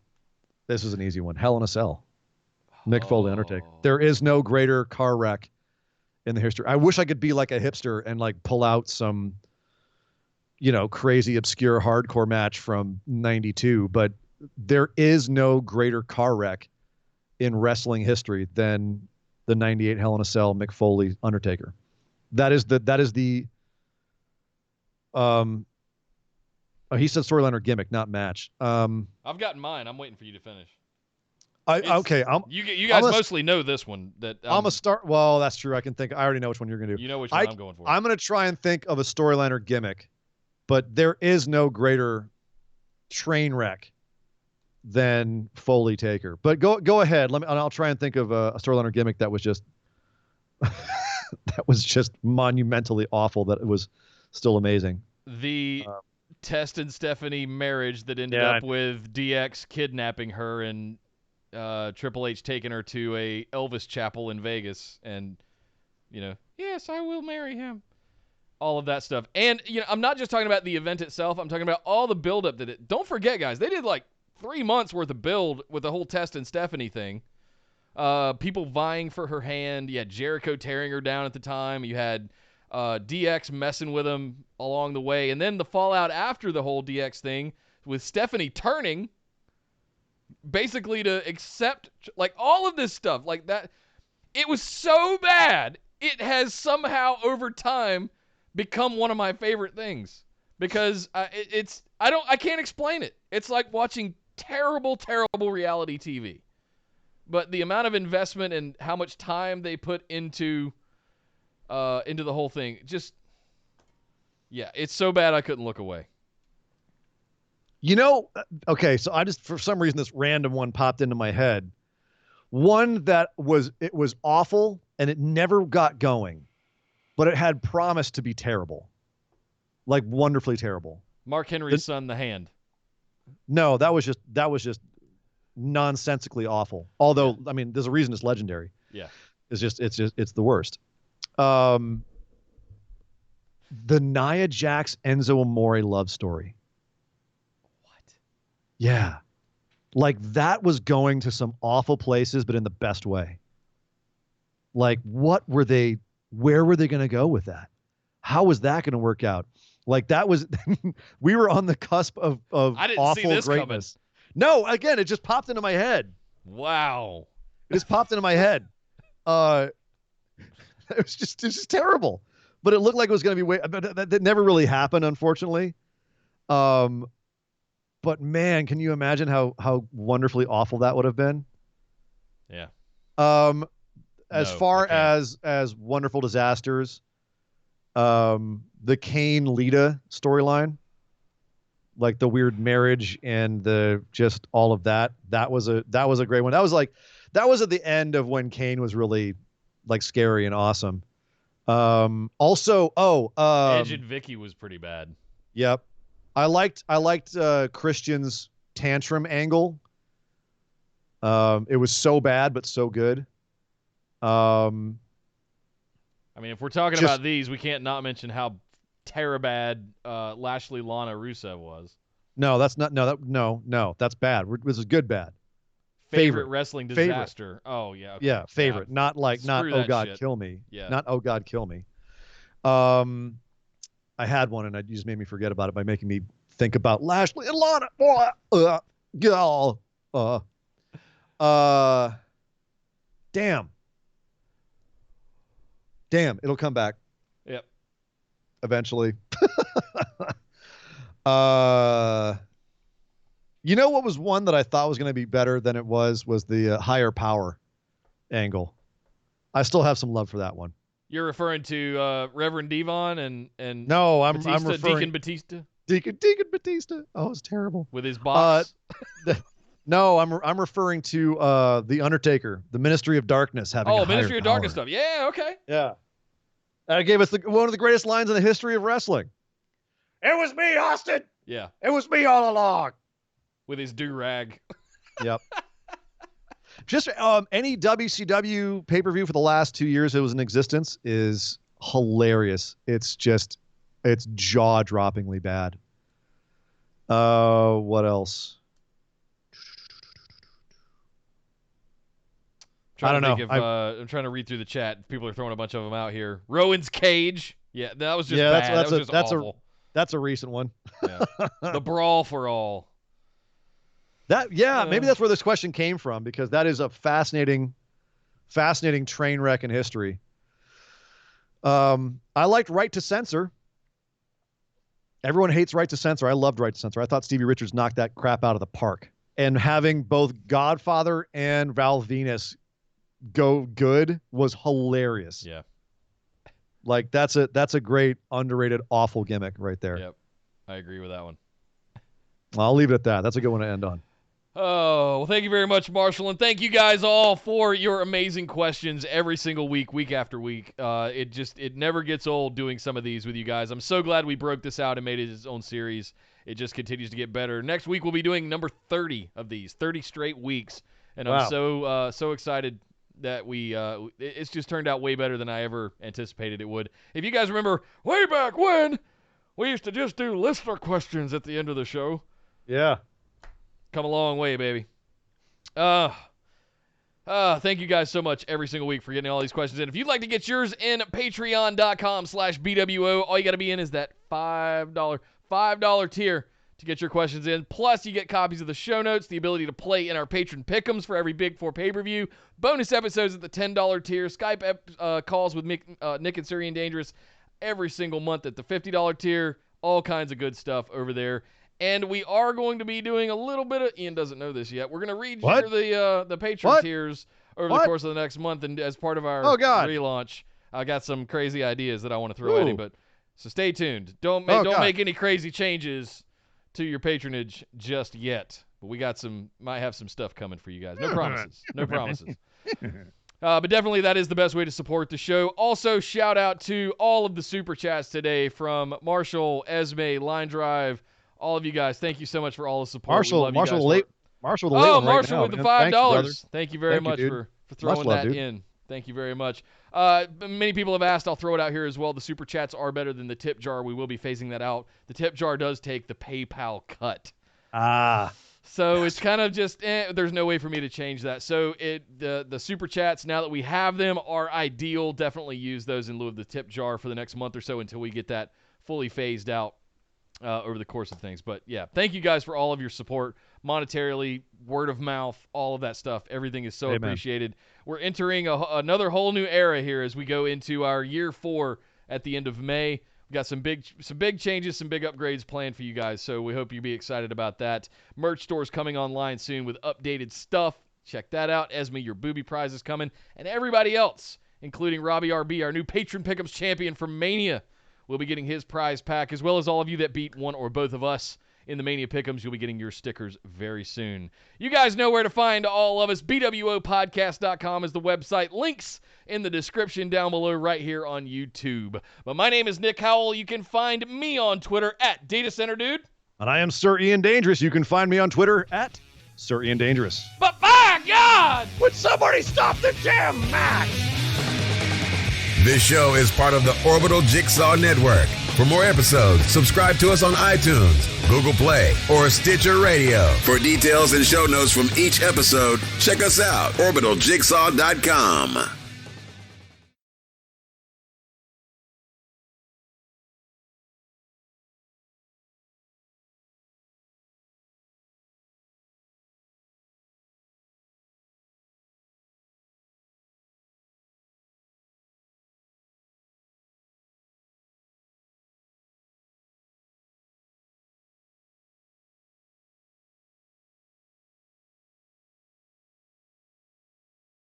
Hell in a Cell. Mick Foley, Undertaker. There is no greater car wreck in the history. I wish I could be like a hipster and like pull out some, crazy, obscure, hardcore match from '92, but there is no greater car wreck in wrestling history than the '98 Hell in a Cell Mick Foley Undertaker. That is the he said storyline or gimmick, not match. I've gotten mine. I'm waiting for you to finish. You guys mostly know this one. I'm a start. Well, that's true. I already know which one you're gonna do. You know which one I'm going for. I'm gonna try and think of a storyline or gimmick, but there is no greater train wreck than Foley Taker. But go ahead. I'll try and think of a storyline or gimmick that was just monumentally awful. That it was still amazing. The Test and Stephanie marriage that ended up with DX kidnapping her and Triple H taking her to a Elvis chapel in Vegas, and yes, I will marry him. All of that stuff, and I'm not just talking about the event itself. I'm talking about all the build-up that it. Don't forget, guys, they did like 3 months worth of build with the whole Test and Stephanie thing. People vying for her hand. You had Jericho tearing her down at the time. You had DX messing with him along the way. And then the fallout after the whole DX thing with Stephanie turning basically to accept like all of this stuff like that. It was so bad. It has somehow over time become one of my favorite things because I can't explain it. It's like watching terrible reality TV. But the amount of investment and how much time they put into the whole thing, it's so bad I couldn't look away. Okay, so I just, for some reason, this random one popped into my head. One that was awful and it never got going, but it had promise to be terrible, like wonderfully terrible. Mark Henry's son, The Hand. No, that was just nonsensically awful. Although, I mean, there's a reason it's legendary. Yeah. It's the worst. The Nia Jax Enzo Amore love story. What? Yeah. Like that was going to some awful places, but in the best way. Like where were they going to go with that? How was that going to work out? Like that was, we were on the cusp of I didn't awful see this greatness. No, again, it just popped into my head. Wow. It just popped into my head. It's just terrible. But it looked like it was going to be but that never really happened, unfortunately. But man, can you imagine how wonderfully awful that would have been? Yeah. As far as wonderful disasters, the Kane Lita storyline, like the weird marriage and the just all of that was a great one. That was at the end of when Kane was really like scary and awesome. Edge and Vicky was pretty bad. Yep. I liked Christian's tantrum angle. It was so bad but so good. I mean, if we're talking about these, we can't not mention how terribad Lashley Lana Rusev was. No, that's not. No, that's bad. This is good bad. Favorite wrestling disaster. Oh yeah. Okay. Yeah, favorite. Yeah. Not oh God, shit. kill me. Yeah. Not oh God, kill me. I had one and you just made me forget about it by making me think about Lashley and Lana. Damn, it'll come back. Yep. Eventually. You know what was one that I thought was going to be better than it was the higher power angle. I still have some love for that one. You're referring to Reverend Devon and no, I'm referring Deacon Batista. Deacon Batista. Oh, it's terrible. With his box. No, I'm referring to the Undertaker, the Ministry of Darkness having. Oh, Ministry of Darkness stuff. Yeah, okay. Yeah. That gave us one of the greatest lines in the history of wrestling. It was me, Austin. Yeah. It was me all along. With his do-rag. Yep. Just any WCW pay-per-view for the last 2 years that was in existence is hilarious. It's jaw-droppingly bad. What else? I don't know. I'm trying to read through the chat. People are throwing a bunch of them out here. Rowan's Cage. Yeah, that was just bad. That was just awful. That's a recent one. Yeah. The Brawl for All. Maybe that's where this question came from, because that is a fascinating train wreck in history. I liked Right to Censor. Everyone hates Right to Censor. I loved Right to Censor. I thought Stevie Richards knocked that crap out of the park. And having both Godfather and Val Venus go good was hilarious. Yeah. Like that's a great underrated awful gimmick right there. Yep. I agree with that one. I'll leave it at that. That's a good one to end on. Oh, well, thank you very much, Marshall, and thank you guys all for your amazing questions every single week after week. It never gets old doing some of these with you guys. I'm so glad we broke this out and made it its own series. It just continues to get better. Next week we'll be doing number 30 of these, 30 straight weeks, and wow. I'm so excited that it's just turned out way better than I ever anticipated it would. If you guys remember way back when, we used to just do listener questions at the end of the show. Yeah. Come a long way, baby. Thank you guys so much every single week for getting all these questions in. If you'd like to get yours in, patreon.com/BWO. All you got to be in is that $5 tier to get your questions in. Plus, you get copies of the show notes, the ability to play in our patron pick'ems for every Big Four pay-per-view, bonus episodes at the $10 tier, Skype calls with Nick and Syrian Dangerous every single month at the $50 tier, all kinds of good stuff over there. And we are going to be doing a little bit of... Ian doesn't know this yet. We're going to read the patron tiers over the course of the next month. And as part of our relaunch, I got some crazy ideas that I want to throw at him. So stay tuned. Don't make any crazy changes to your patronage just yet. But we might have some stuff coming for you guys. No promises. No promises. But definitely that is the best way to support the show. Also, shout out to all of the super chats today from Marshall, Esme, Line Drive, All of you guys, thank you so much for all the support. Marshall with the late Marshall one right Marshall now, with the man. $5. Thank you very Thank you, much dude. for throwing Much love, that dude. in. Thank you very much. Many people have asked. I'll throw it out here as well. The super chats are better than the tip jar. We will be phasing that out. The tip jar does take the PayPal cut. So it's kind of just, there's no way for me to change that. So the super chats, now that we have them, are ideal. Definitely use those in lieu of the tip jar for the next month or so until we get that fully phased out over the course of things. But yeah, thank you guys for all of your support, monetarily, word of mouth, all of that stuff. Everything is so appreciated. We're entering another whole new era here as we go into our year 4 at the end of May. We got some big changes, some big upgrades planned for you guys, so we hope you'll be excited about that. Merch store's coming online soon with updated stuff. Check that out. Esme, your booby prize is coming. And everybody else, including Robbie RB, our new patron pickups champion from Mania, will be getting his prize pack, as well as all of you that beat one or both of us in the Mania Pick'ems. You'll be getting your stickers very soon. You guys know where to find all of us. BWOpodcast.com is the website. Links in the description down below right here on YouTube. But my name is Nick Howell. You can find me on Twitter at DataCenterDude. And I am Sir Ian Dangerous. You can find me on Twitter at Sir Ian Dangerous. But by God! Would somebody stop the jam, Max? This show is part of the Orbital Jigsaw Network. For more episodes, subscribe to us on iTunes, Google Play, or Stitcher Radio. For details and show notes from each episode, check us out, orbitaljigsaw.com.